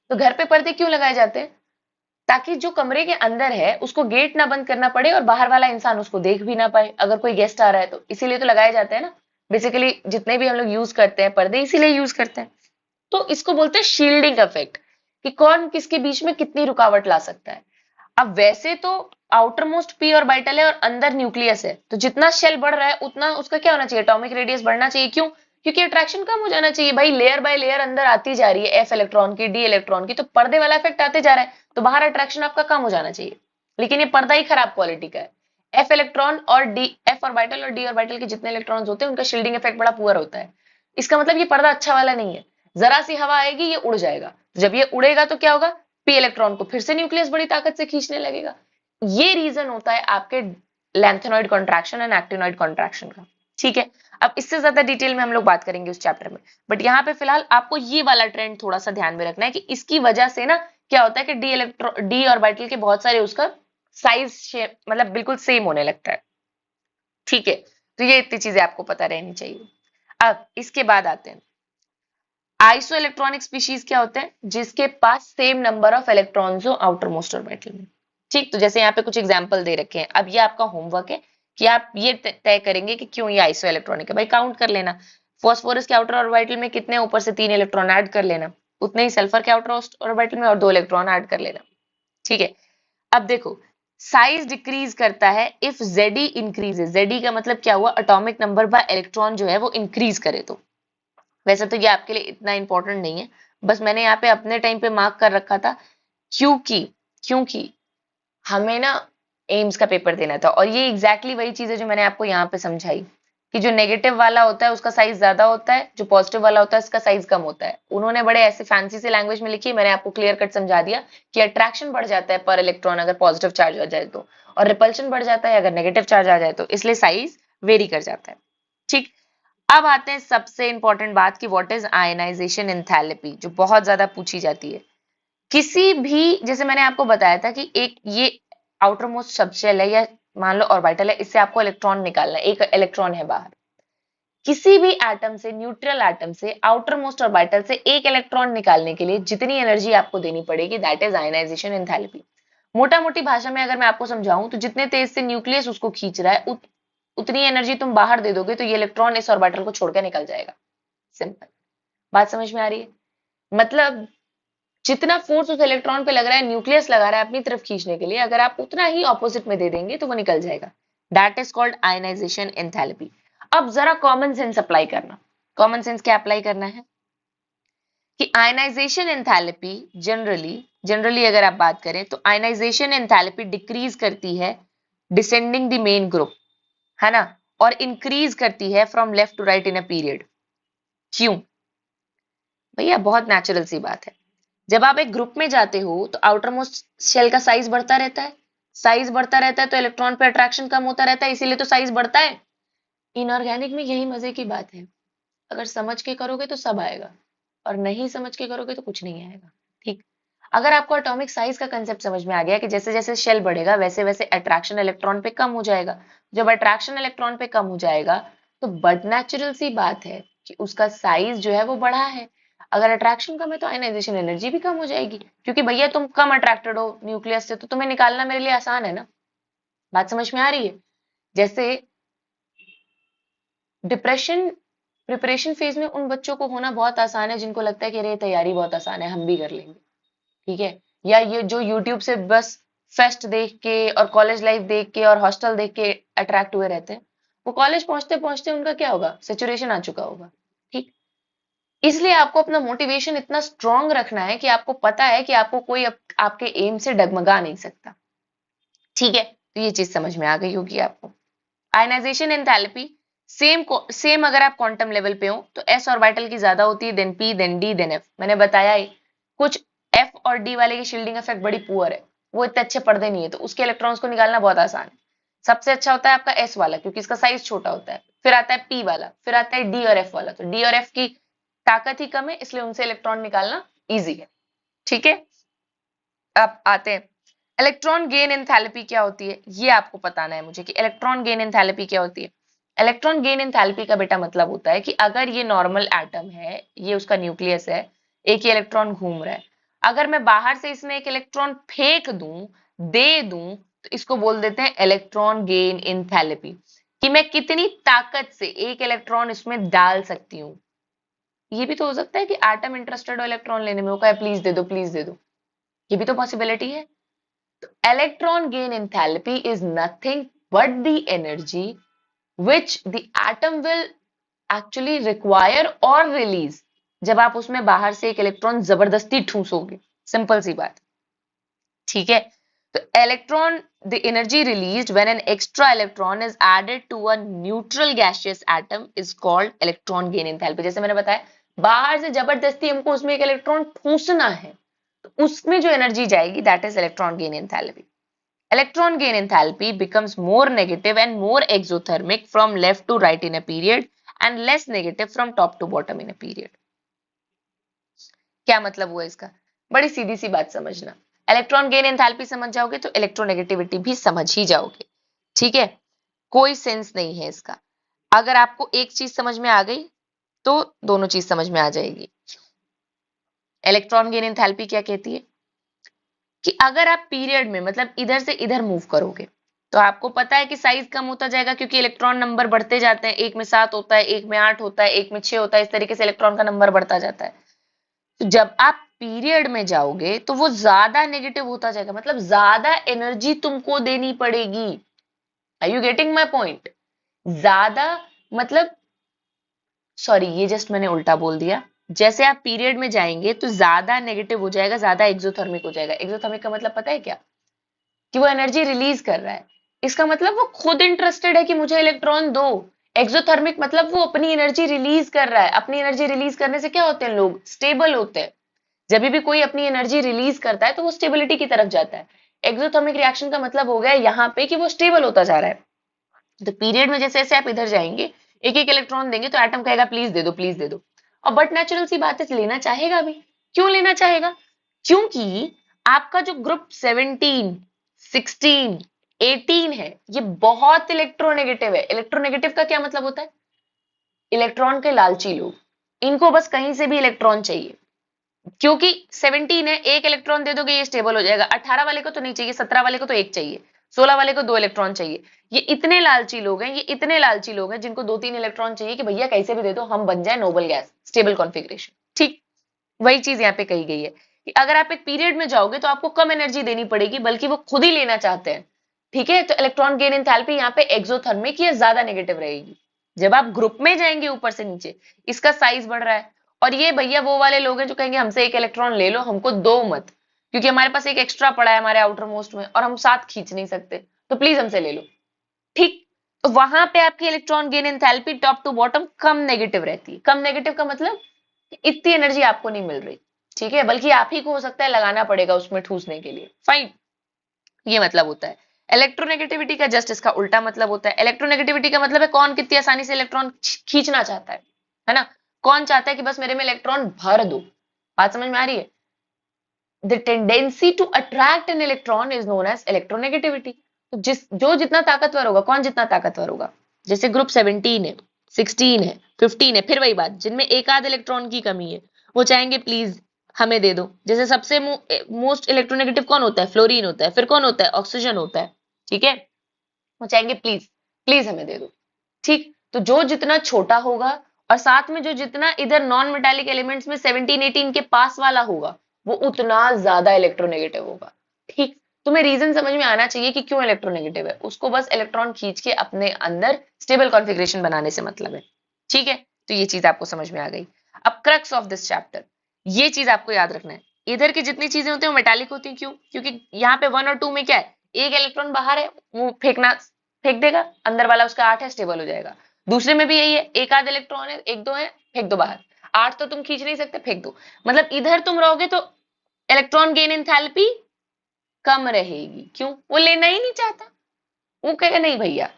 Speaker 1: तो घर पे पर्दे क्यों लगाए जाते हैं, ताकि जो कमरे के अंदर है उसको गेट ना बंद करना पड़े और बाहर वाला इंसान उसको देख भी ना पाए अगर कोई गेस्ट आ रहा है तो, इसीलिए तो लगाए जाते हैं ना। बेसिकली जितने भी हम लोग यूज करते हैं पर्दे इसीलिए यूज करते हैं। तो इसको बोलते हैं शील्डिंग इफेक्ट, कि कौन किसके बीच में कितनी रुकावट ला सकता है। अब वैसे तो आउटर मोस्ट पी ऑर्बिटल है और अंदर न्यूक्लियस है, तो जितना शेल बढ़ रहा है उतना उसका क्या होना चाहिए, एटॉमिक रेडियस बढ़ना चाहिए। क्यों, क्योंकि अट्रैक्शन कम हो जाना चाहिए भाई, लेयर बाय लेयर अंदर आती जा रही है एफ इलेक्ट्रॉन की, डी इलेक्ट्रॉन की, तो पर्दे वाला इफेक्ट आते जा रहा है, तो बाहर अट्रैक्शन आपका कम हो जाना चाहिए। लेकिन ये पर्दा ही खराब क्वालिटी का है। एफ इलेक्ट्रॉन और डी, एफ ऑर्बिटल और डी ऑर्बिटल के जितने इलेक्ट्रॉन्स होते हैं उनका शील्डिंग इफेक्ट बड़ा पुअर होता है। इसका मतलब ये पर्दा अच्छा वाला नहीं है। जरा सी हवा आएगी ये उड़ जाएगा, जब ये उड़ेगा तो क्या होगा, पी इलेक्ट्रॉन को फिर से न्यूक्लियस बड़ी ताकत से खींचने लगेगा। ये रीजन होता है आपके lanthanoid contraction and actinoid contraction का। ठीक है, अब इससे ज्यादा डिटेल में हम लोग बात करेंगे उस चैप्टर में, बट यहाँ पे फिलहाल आपको ये वाला ट्रेंड थोड़ा सा ध्यान में रखना है कि इसकी वजह से ना क्या होता है कि डी ऑर्बिटल के बहुत सारे उसका साइज मतलब बिल्कुल सेम होने लगता है। ठीक है, तो ये इतनी चीजें आपको पता रहनी चाहिए। अब इसके बाद आते हैं आइसो इलेक्ट्रॉनिक स्पीशीज। क्या होते हैं, जिसके पास सेम नंबर ऑफ इलेक्ट्रॉन्स हो आउटर मोस्ट ऑर्बिटल में। ठीक, तो जैसे यहाँ पे कुछ एग्जांपल दे रखे हैं। अब ये आपका होमवर्क है कि आप ये तय करेंगे कि क्यों ये आइसो इलेक्ट्रॉनिक है। भाई काउंट कर लेना, फॉस्फोरस के आउटर ऑर्बिटल में कितने, ऊपर से 3 इलेक्ट्रॉन ऐड कर लेना, उतने ही सल्फर के आउटर ऑर्बिटल में और 2 इलेक्ट्रॉन ऐड कर लेना। ठीक है, अब देखो साइज डिक्रीज करता है इफ जेडी इंक्रीजेस। जेडी का मतलब क्या हुआ, एटॉमिक नंबर बाय इलेक्ट्रॉन जो है वो इंक्रीज करे तो। वैसे तो ये आपके लिए इतना इंपॉर्टेंट नहीं है, बस मैंने यहाँ पे अपने टाइम पे मार्क कर रखा था, क्योंकि क्योंकि हमें ना एम्स का पेपर देना था, और ये एग्जैक्टली वही चीज है जो मैंने आपको यहाँ पे समझाई, कि जो नेगेटिव वाला होता है उसका साइज ज्यादा होता है, जो पॉजिटिव वाला होता है उसका साइज कम होता है। उन्होंने बड़े ऐसे फैंसी से लैंग्वेज में लिखी, मैंने आपको क्लियर कट समझा दिया कि अट्रैक्शन बढ़ जाता है पर इलेक्ट्रॉन अगर पॉजिटिव चार्ज आ जाए तो, और रिपल्शन बढ़ जाता है अगर नेगेटिव चार्ज आ जाए तो, इसलिए साइज वेरी कर जाता है। ठीक, अब आते हैं सबसे इंपॉर्टेंट बात की व्हाट इज आयनाइजेशन एंथैल्पी, जो बहुत ज्यादा पूछी जाती है। किसी भी, जैसे मैंने आपको बताया था कि एक ये आउटर मोस्ट सबशेल है या मान लो ऑर्बिटल है, इससे आपको इलेक्ट्रॉन निकालना है, एक इलेक्ट्रॉन है बाहर। किसी भी एटम से, न्यूट्रल एटम से, आउटर मोस्ट ऑर्बिटल से एक इलेक्ट्रॉन निकालने के लिए जितनी एनर्जी आपको देनी पड़ेगी दैट इज आयनाइजेशन एंथैल्पी। मोटा मोटी भाषा में अगर मैं आपको समझाऊं तो जितने तेज से न्यूक्लियस उसको खींच रहा है उतनी एनर्जी तुम बाहर दे दोगे तो ये इलेक्ट्रॉन इस ऑर्बिटल को छोड़कर निकल जाएगा। सिंपल बात समझ में आ रही है, मतलब जितना फोर्स उस इलेक्ट्रॉन पे लग रहा है, न्यूक्लियस लगा रहा है अपनी तरफ खींचने के लिए, अगर आप उतना ही ऑपोजिट में दे देंगे तो वो निकल जाएगा। That is called ionization enthalpy. अब जरा कॉमन सेंस अप्लाई करना। कॉमन सेंस क्या अप्लाई करना है कि आयनाइजेशन एंथैल्पी जनरली जनरली अगर आप बात करें तो आयनाइजेशन एंथैल्पी डिक्रीज करती है डिसेंडिंग द मेन ग्रुप, है ना, और इंक्रीज करती है from left to right in a period. क्यों भैया, बहुत नेचुरल सी बात है। जब आप एक ग्रुप में जाते हो तो आउटर मोस्ट शेल का साइज बढ़ता रहता है, साइज बढ़ता रहता है तो इलेक्ट्रॉन पे अट्रैक्शन कम होता रहता है, इसीलिए तो साइज बढ़ता है। इनऑर्गेनिक में यही मजे की बात है, अगर समझ के करोगे तो सब आएगा और नहीं समझ के करोगे तो कुछ नहीं आएगा। ठीक। अगर आपको एटॉमिक साइज का कंसेप्ट समझ में आ गया कि जैसे जैसे शेल बढ़ेगा वैसे वैसे अट्रैक्शन इलेक्ट्रॉन पे कम हो जाएगा, जब अट्रैक्शन इलेक्ट्रॉन पे कम हो जाएगा तो बट नेचुरल सी बात है कि उसका साइज जो है वो बढ़ा है। अगर अट्रैक्शन कम है तो आयनाइजेशन एनर्जी भी कम हो जाएगी, क्योंकि भैया तुम कम अट्रैक्टेड हो न्यूक्लियस से तो तुम्हें निकालना मेरे लिए आसान है ना। बात समझ में आ रही है? जैसे डिप्रेशन प्रिपरेशन फेज में उन बच्चों को होना बहुत आसान है जिनको लगता है कि अरे तैयारी बहुत आसान है हम भी कर लेंगे, ठीक है। या ये जो यूट्यूब से बस फेस्ट देख के और कॉलेज लाइफ देख के और हॉस्टल देख के अट्रैक्ट हुए रहते हैं, वो कॉलेज पहुंचते पहुंचते उनका क्या होगा, सेचुरेशन आ चुका होगा। ठीक। इसलिए आपको अपना मोटिवेशन इतना स्ट्रांग रखना है कि आपको पता है कि आपको कोई आपके एम से डगमगा नहीं सकता। ठीक है, तो ये चीज समझ में आ गई होगी आपको। आयनाइजेशन एंथैल्पी सेम अगर आप क्वांटम लेवल पे हो तो एस ऑर्बिटल की ज्यादा होती है, then p, then d, then f. मैंने बताया ही कुछ एफ और डी वाले की शील्डिंग इफेक्ट बड़ी पुअर है, वो इतने अच्छे पढ़ते नहीं है, तो उसके इलेक्ट्रॉन्स को निकालना बहुत आसान है। सबसे अच्छा होता है आपका एस वाला क्योंकि इसका साइज छोटा होता है, फिर आता है पी वाला, फिर आता है डी और एफ वाला। तो डी और एफ की ताकत ही कम है इसलिए उनसे इलेक्ट्रॉन निकालना ईजी है। ठीक है, अब आते हैं इलेक्ट्रॉन गेन एंथैल्पी क्या होती है, ये आपको बताना है मुझे कि इलेक्ट्रॉन गेन एंथैल्पी क्या होती है। इलेक्ट्रॉन गेन एंथैल्पी का बेटा मतलब होता है कि अगर ये नॉर्मल एटम है, ये उसका न्यूक्लियस है, एक ही इलेक्ट्रॉन घूम रहा है, अगर मैं बाहर से इसमें एक इलेक्ट्रॉन फेंक दूं, दे दूं, तो इसको बोल देते हैं इलेक्ट्रॉन गेन एंथैल्पी, कि मैं कितनी ताकत से एक इलेक्ट्रॉन इसमें डाल सकती हूँ। ये भी तो हो सकता है कि एटम इंटरेस्टेड हो इलेक्ट्रॉन लेने में, वो कहे प्लीज दे दो प्लीज दे दो, ये भी तो पॉसिबिलिटी है। Electron gain enthalpy is nothing but the energy which the atom will actually require or release जब आप उसमें बाहर से एक इलेक्ट्रॉन जबरदस्ती ठूसोगे। सिंपल सी बात, ठीक है। तो electron the energy released when an extra electron is added to a neutral gaseous atom is called electron gain enthalpy. जैसे मैंने बताया, बाहर से जबरदस्ती हमको उसमें एक इलेक्ट्रॉन ठूसना है, तो उसमें जो एनर्जी जाएगी that is electron gain enthalpy. Electron gain enthalpy becomes more negative and more exothermic from left to right in a period and less negative from top to bottom in a period. क्या मतलब हुआ इसका? बड़ी सीधी सी बात समझना। Electron gain enthalpy समझ जाओगे तो इलेक्ट्रोनेगेटिविटी भी समझ ही जाओगे। ठीक है, कोई सेंस नहीं है इसका। अगर आपको एक चीज समझ में आ गई तो दोनों चीज समझ में आ जाएगी। इलेक्ट्रॉन गेन एंथैल्पी क्या कहती है कि अगर आप पीरियड में मतलब इधर से इधर मूव करोगे तो आपको पता है कि साइज कम होता जाएगा क्योंकि इलेक्ट्रॉन नंबर बढ़ते जाते हैं, एक में 7 होता है, एक में 8 होता है, एक में 6 होता है, इस तरीके से इलेक्ट्रॉन का नंबर बढ़ता जाता है। तो जब आप पीरियड में जाओगे तो वो ज्यादा नेगेटिव होता जाएगा, मतलब ज्यादा एनर्जी तुमको देनी पड़ेगी। Are you getting my point? ज्यादा मतलब, सॉरी ये जस्ट मैंने उल्टा बोल दिया। जैसे आप पीरियड में जाएंगे तो ज्यादा नेगेटिव हो जाएगा, ज्यादा एक्सोथर्मिक हो जाएगा। एक्सोथर्मिक का मतलब पता है क्या? कि वो एनर्जी रिलीज कर रहा है, इसका मतलब वो खुद इंटरेस्टेड है कि मुझे इलेक्ट्रॉन दो। एक्सोथर्मिक मतलब वो अपनी एनर्जी रिलीज कर रहा है। अपनी एनर्जी रिलीज करने से क्या होते हैं लोग? स्टेबल होते हैं। जब भी कोई अपनी एनर्जी रिलीज करता है तो वो स्टेबिलिटी की तरफ जाता है। एक्सोथर्मिक रिएक्शन का मतलब हो गया यहाँ पे कि वो स्टेबल होता जा रहा है। तो पीरियड में जैसे जैसे आप इधर जाएंगे, एक एक इलेक्ट्रॉन देंगे तो एटम कहेगा प्लीज दे दो प्लीज दे दो। और बट नेचुरल सी बात है, लेना चाहेगा भी। क्यों लेना चाहेगा? क्योंकि आपका जो ग्रुप 17, 16, 18 है, ये बहुत इलेक्ट्रोनेगेटिव है। इलेक्ट्रोनेगेटिव का क्या मतलब होता है? इलेक्ट्रॉन के लालची लोग, इनको बस कहीं से भी इलेक्ट्रॉन चाहिए। क्योंकि 17 है, एक इलेक्ट्रॉन दे दोगे ये स्टेबल हो जाएगा। 18 वाले को तो नहीं चाहिए, 17 वाले को तो एक चाहिए, 16 वाले को 2 इलेक्ट्रॉन चाहिए। ये इतने लालची लोग हैं, ये इतने लालची लोग हैं जिनको 2-3 इलेक्ट्रॉन चाहिए कि भैया कैसे भी दे दो, हम बन जाए नोबल गैस, स्टेबल कॉन्फिगरेशन। ठीक, वही चीज यहाँ पे कही गई है कि अगर आप एक पीरियड में जाओगे तो आपको कम एनर्जी देनी पड़ेगी, बल्कि वो खुद ही लेना चाहते हैं। ठीक है, तो इलेक्ट्रॉन गेन एंथैल्पी यहाँ पे एक्सोथर्मिक या ज्यादा नेगेटिव रहेगी। जब आप ग्रुप में जाएंगे ऊपर से नीचे, इसका साइज बढ़ रहा है। और ये भैया वो वाले लोग हैं जो कहेंगे हमसे एक इलेक्ट्रॉन ले लो, हमको दो मत, क्योंकि हमारे पास एक एक्स्ट्रा पड़ा है हमारे आउटर मोस्ट में और हम साथ खींच नहीं सकते, तो प्लीज हमसे ले लो। ठीक, तो वहां पे आपकी electron gain enthalpy top to bottom कम नेगेटिव रहती है। कम नेगेटिव का मतलब इतनी एनर्जी आपको नहीं मिल रही, ठीक है, बल्कि आप ही को हो सकता है लगाना पड़ेगा उसमें ठूसने के लिए। फाइन, ये मतलब होता है। इलेक्ट्रोनेगेटिविटी का जस्ट इसका उल्टा मतलब होता है। इलेक्ट्रोनेगेटिविटी का मतलब है कौन कितनी आसानी से इलेक्ट्रॉन खींचना चाहता है ना? कौन चाहता है कि बस मेरे में इलेक्ट्रॉन भर दो। बात समझ में आ रही है? The tendency to attract an electron is known as electronegativity. तो जो जितना ताकतवर होगा, कौन जितना ताकतवर होगा, जैसे ग्रुप 17 है, 16 है, 15 है, फिर वही बात, जिनमें एक आध इलेक्ट्रॉन की कमी है वो चाहेंगे प्लीज हमें दे दो। जैसे सबसे मोस्ट इलेक्ट्रोनेगेटिव कौन होता है, फ्लोरीन होता है, फिर कौन होता है, ऑक्सीजन होता है, ठीक है, वो चाहेंगे प्लीज प्लीज हमें दे दो। ठीक, तो जो जितना छोटा होगा और साथ में जो जितना इधर नॉन मेटालिक एलिमेंट्स में 17 18 के पास वाला होगा वो उतना ज्यादा इलेक्ट्रोनेगेटिव होगा। ठीक, तुम्हें रीजन समझ में आना चाहिए कि क्यों इलेक्ट्रोनेगेटिव है, उसको बस इलेक्ट्रॉन खींच के अपने अंदर स्टेबल कॉन्फ़िगरेशन बनाने से मतलब है। ठीक है, तो ये चीज आपको समझ में आ गई। अब क्रक्स ऑफ दिस चैप्टर, ये चीज आपको याद रखना है, इधर की जितनी चीजें होती है वो मेटालिक होती हैं। क्यों? क्योंकि यहाँ पे 1 और 2 में क्या है, एक इलेक्ट्रॉन बाहर है वो फेंक देगा, अंदर वाला उसका 8 है, स्टेबल हो जाएगा। दूसरे में भी यही है, एक आध इलेक्ट्रॉन है, एक दो है, फेंक दो बाहर, 8 तो तुम खींच नहीं सकते, फेंक दो। मतलब इधर तुम रहोगे तो इलेक्ट्रॉन गेन एंथैल्पी कम रहेगी। क्यों? वो लेना ही नहीं चाहता, वो कहेगा नहीं भैया।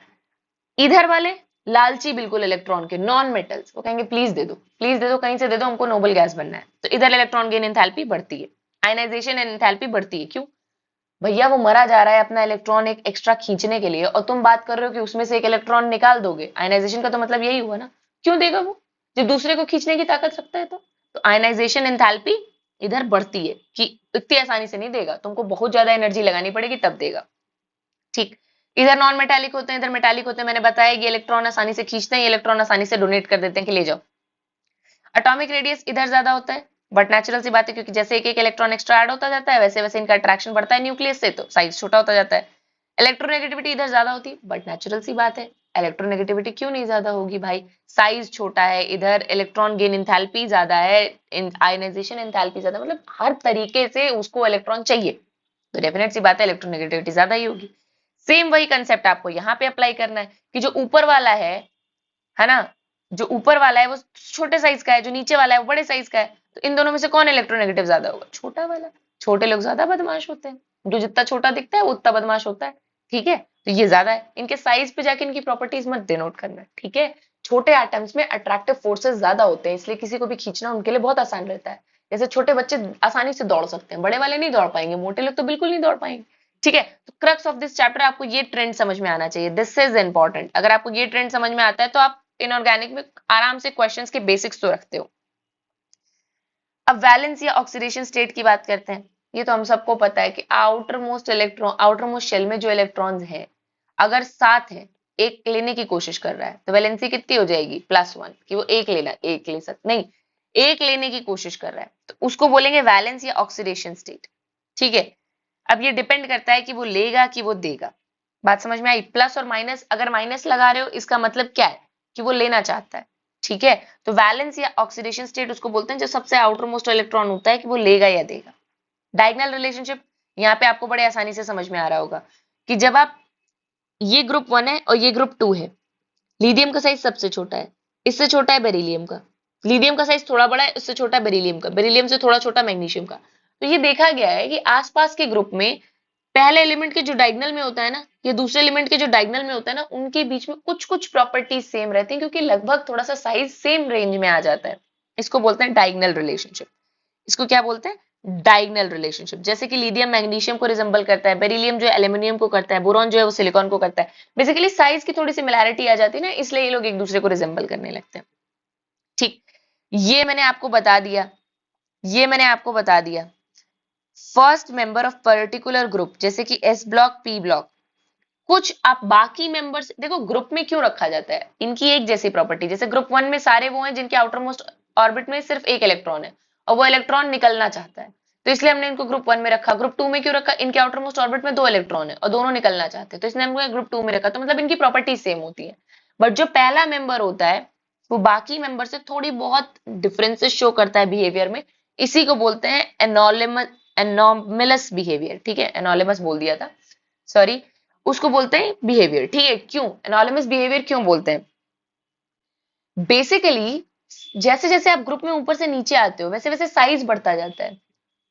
Speaker 1: इधर वाले लालची बिल्कुल इलेक्ट्रॉन के, नॉन मेटल्स, वो कहेंगे प्लीज दे दो, प्लीज दे दो, कहीं से दे दो, हमको नोबल गैस बनना है। तो इधर इलेक्ट्रॉन गेन एंथैल्पी बढ़ती है, आयनाइजेशन एंथैल्पी बढ़ती है। क्यों? भैया वो मरा जा रहा है अपना इलेक्ट्रॉन एक एक्स्ट्रा खींचने के लिए, और तुम बात कर रहे हो कि उसमें से एक इलेक्ट्रॉन निकाल दोगे। आयनाइजेशन का तो मतलब यही हुआ ना। क्यों देगा वो, जब दूसरे को खींचने की ताकत रखता है तो आयनाइजेशन एंथैल्पी इधर बढ़ती है कि इतनी आसानी से नहीं देगा, तुमको बहुत ज्यादा एनर्जी लगानी पड़ेगी तब देगा। ठीक, इधर नॉन मेटालिक होते हैं, इधर मेटालिक होते हैं। मैंने बताया कि इलेक्ट्रॉन आसानी से खींचते हैं, इलेक्ट्रॉन आसानी से डोनेट कर देते हैं कि ले जाओ। एटॉमिक रेडियस इधर ज्यादा होता है, बट नेचुरल सी बात है, क्योंकि जैसे एक एक इलेक्ट्रॉन एक्स्ट्रा ऐड होता जाता है वैसे वैसे इनका अट्रैक्शन बढ़ता है न्यूक्लियस से, तो साइज छोटा होता जाता है। इलेक्ट्रोनेगेटिविटी इधर ज्यादा होती है, बट नेचुरल सी बात है, इलेक्ट्रोनेगेटिविटी क्यों नहीं ज्यादा होगी भाई, साइज छोटा है, इधर इलेक्ट्रॉन गेन एंथैल्पी ज्यादा है, आयनाइजेशन एंथैल्पी ज्यादा, मतलब हर तरीके से उसको इलेक्ट्रॉन चाहिए, तो डेफिनेट सी बात है इलेक्ट्रोनेगेटिविटी ज्यादा ही होगी। सेम वही कंसेप्ट आपको यहाँ पे अप्लाई करना है कि जो ऊपर वाला है ना, जो ऊपर वाला है वो छोटे साइज का है, जो नीचे वाला है वो बड़े साइज का है, तो इन दोनों में से कौन इलेक्ट्रोनेगेटिव ज्यादा होगा, छोटा वाला। छोटे लोग ज्यादा बदमाश होते हैं, जो जितना छोटा दिखता है वो उतना बदमाश होता है। ठीक है, तो ये ज्यादा है, इनके साइज पे जाके इनकी प्रॉपर्टीज मत डिनोट करना। ठीक है, छोटे एटम्स में अट्रैक्टिव फोर्सेस ज्यादा होते हैं, इसलिए किसी को भी खींचना उनके लिए बहुत आसान रहता है। जैसे छोटे बच्चे आसानी से दौड़ सकते हैं, बड़े वाले नहीं दौड़ पाएंगे, मोटे लोग तो बिल्कुल नहीं दौड़ पाएंगे। ठीक है, तो क्रक्स ऑफ दिस चैप्टर, आपको ये ट्रेंड समझ में आना चाहिए, दिस इज इंपॉर्टेंट। अगर आपको ये ट्रेंड समझ में आता है तो आप इनऑर्गेनिक में आराम से क्वेश्चंस के बेसिक्स तो रखते हो। अब वैलेंस या ऑक्सीडेशन स्टेट की बात करते हैं। ये तो हम सबको पता है कि आउटर मोस्ट शेल में जो इलेक्ट्रॉन्स हैं, अगर 7 है, एक लेने की कोशिश कर रहा है, तो वैलेंसी कितनी हो जाएगी, +1, कि वो एक लेना, एक ले सकता नहीं, एक लेने की कोशिश कर रहा है, तो उसको बोलेंगे वैलेंस या ऑक्सीडेशन स्टेट। ठीक है, अब ये डिपेंड करता है कि वो लेगा कि वो देगा। बात समझ में आई? प्लस और माइनस, अगर माइनस लगा रहे हो इसका मतलब क्या है कि वो लेना चाहता है। ठीक है, तो वैलेंस या ऑक्सीडेशन स्टेट उसको बोलते हैं जो सबसे आउटर मोस्ट इलेक्ट्रॉन होता है कि वो लेगा या देगा। डायगोनल रिलेशनशिप यहाँ पे आपको बड़े आसानी से समझ में आ रहा होगा कि जब आप, ये ग्रुप 1 है और ये ग्रुप 2 है, लिथियम का साइज सबसे छोटा है, इससे छोटा है बेरिलियम का, लिथियम का साइज थोड़ा बड़ा है, इससे छोटा है बेरिलियम का, बेरिलियम से थोड़ा छोटा मैग्नीशियम का। तो ये देखा गया है कि आसपास के ग्रुप में पहले एलिमेंट के जो डायगोनल में होता है ना, या दूसरे एलिमेंट के जो डायगोनल में होता है ना, उनके बीच में कुछ कुछ प्रॉपर्टीज सेम रहती हैं, क्योंकि लगभग थोड़ा सा साइज सेम रेंज में आ जाता है। इसको बोलते हैं डायगोनल रिलेशनशिप। इसको क्या बोलते हैं, डायगोनल रिलेशनशिप। जैसे कि लिथियम मैग्नीशियम को रिजेंबल करता है, बेरिलियम जो एल्यूमिनियम को करता है, बोरॉन जो है वो सिलिकॉन को करता है। बेसिकली साइज की थोड़ी सिमिलैरिटी आ जाती है ना, इसलिए ये लोग एक दूसरे को रिजेंबल करने लगते हैं। ठीक, ये मैंने आपको बता दिया, ये मैंने आपको बता दिया। First member of particular group, जैसे कि एस ब्लॉक, पी ब्लॉक, कुछ आप बाकी मेंबर्स देखो, ग्रुप में क्यों रखा जाता है, इनकी एक जैसी प्रॉपर्टी। जैसे ग्रुप 1 में सारे वो हैं जिनके आउटर मोस्ट ऑर्बिट में सिर्फ एक इलेक्ट्रॉन है और वो इलेक्ट्रॉन निकलना चाहता है, तो इसलिए हमने इनको ग्रुप 1 में रखा। ग्रुप 2 में क्यों रखा, इनके आउटर मोस्ट ऑर्बिट में 2 इलेक्ट्रॉन है और दोनों निकलना चाहते हैं, तो इसने हमको ग्रुप 2 में रखा। तो मतलब इनकी प्रॉपर्टी सेम होती है, बट जो पहला मेंबर होता है वो बाकी मेंबर से थोड़ी बहुत डिफरेंसेस शो करता है बिहेवियर में। इसी को बोलते हैं एनॉमलस बिहेवियर। ठीक है, एनॉलिमस बोल दिया था, सॉरी, उसको बोलते हैं बिहेवियर। ठीक है, क्यों एनॉलिमस बिहेवियर क्यों बोलते हैं, बेसिकली जैसे जैसे आप ग्रुप में ऊपर से नीचे आते हो वैसे वैसे साइज बढ़ता जाता है,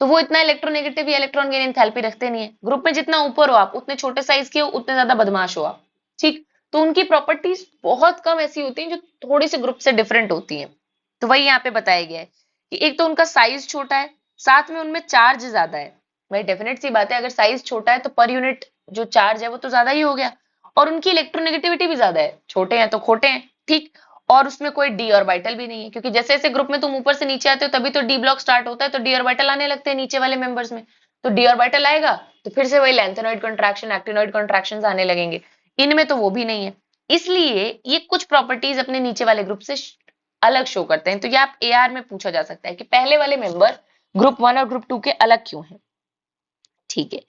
Speaker 1: तो वो इतना इलेक्ट्रोनेगेटिव या इलेक्ट्रॉन गेन एंथैल्पी रखते नहीं है। ग्रुप में जितना ऊपर हो आप, उतने छोटे साइज के हो, उतने ज्यादा बदमाश हो आप। ठीक, तो उनकी प्रॉपर्टीज बहुत कम ऐसी होती हैं जो थोड़ी से ग्रुप से डिफरेंट होती हैं। तो वही यहाँ पे बताया गया है कि एक तो उनका साइज छोटा है, साथ में उनमें चार्ज ज्यादा है। भाई डेफिनेट सी बात है, अगर साइज छोटा है तो पर यूनिट जो चार्ज है वो तो ज्यादा ही हो गया, और उनकी इलेक्ट्रोनेगेटिविटी भी ज्यादा है, छोटे हैं तो खोटे हैं, ठीक। और उसमें कोई डी ऑर्बिटल भी नहीं है, क्योंकि जैसे जैसे ग्रुप में तुम ऊपर से नीचे आते हो तभी तो डी ब्लॉक स्टार्ट होता है, तो डी ऑर्बिटल आने लगते हैं नीचे वाले मेंबर्स में। तो डी ऑर्बिटल आएगा तो फिर से वही लेंथेनॉइड कॉन्ट्रैक्शन, एक्टिनॉइड कॉन्ट्रैक्शन आने लगेंगे। इनमें तो वो भी नहीं है, इसलिए ये कुछ प्रॉपर्टीज अपने नीचे वाले ग्रुप से अलग शो करते हैं। तो ये आप एआर में पूछा जा सकता है कि पहले वाले मेंबर ग्रुप 1 और ग्रुप 2 के अलग क्यों हैं। ठीक है,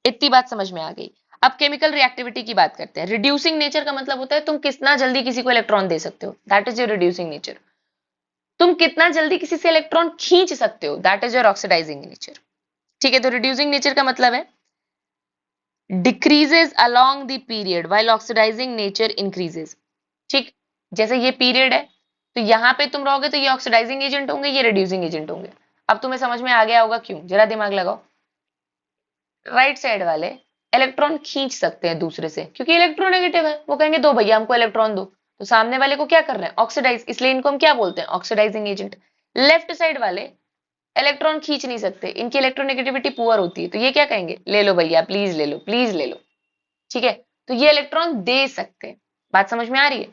Speaker 1: इतनी बात समझ में आ गई। अब केमिकल रिएक्टिविटी की बात करते हैं। रिड्यूसिंग नेचर का मतलब होता है तुम कितना जल्दी किसी को इलेक्ट्रॉन दे सकते हो, that is your reducing nature. तुम कितना जल्दी किसी से इलेक्ट्रॉन खींच सकते हो, that is your oxidizing nature. ठीक है, तो रिड्यूसिंग नेचर का मतलब है decreases along the period while oxidizing nature increases. ठीक, जैसे ये पीरियड है तो यहाँ पे तुम रहोगे तो ये ऑक्सीडाइजिंग एजेंट होंगे, ये रिड्यूसिंग एजेंट होंगे। अब तुम्हें समझ में आ गया होगा क्यों, जरा दिमाग लगाओ। राइट साइड वाले इलेक्ट्रॉन खींच सकते हैं दूसरे से क्योंकि इलेक्ट्रोनेगेटिव है, वो कहेंगे दो भैया हमको इलेक्ट्रॉन दो, तो सामने वाले को क्या कर रहे हैं, ऑक्सीडाइज, इसलिए इनको हम क्या बोलते हैं, ऑक्सीडाइजिंग एजेंट। लेफ्ट साइड वाले इलेक्ट्रॉन खींच नहीं सकते, इनकी इलेक्ट्रोनेगेटिविटी पुअर होती है, तो ये क्या कहेंगे, ले लो भैया प्लीज ले लो, प्लीज ले लो। ठीक है, तो ये इलेक्ट्रॉन दे सकते हैं। बात समझ में आ रही है,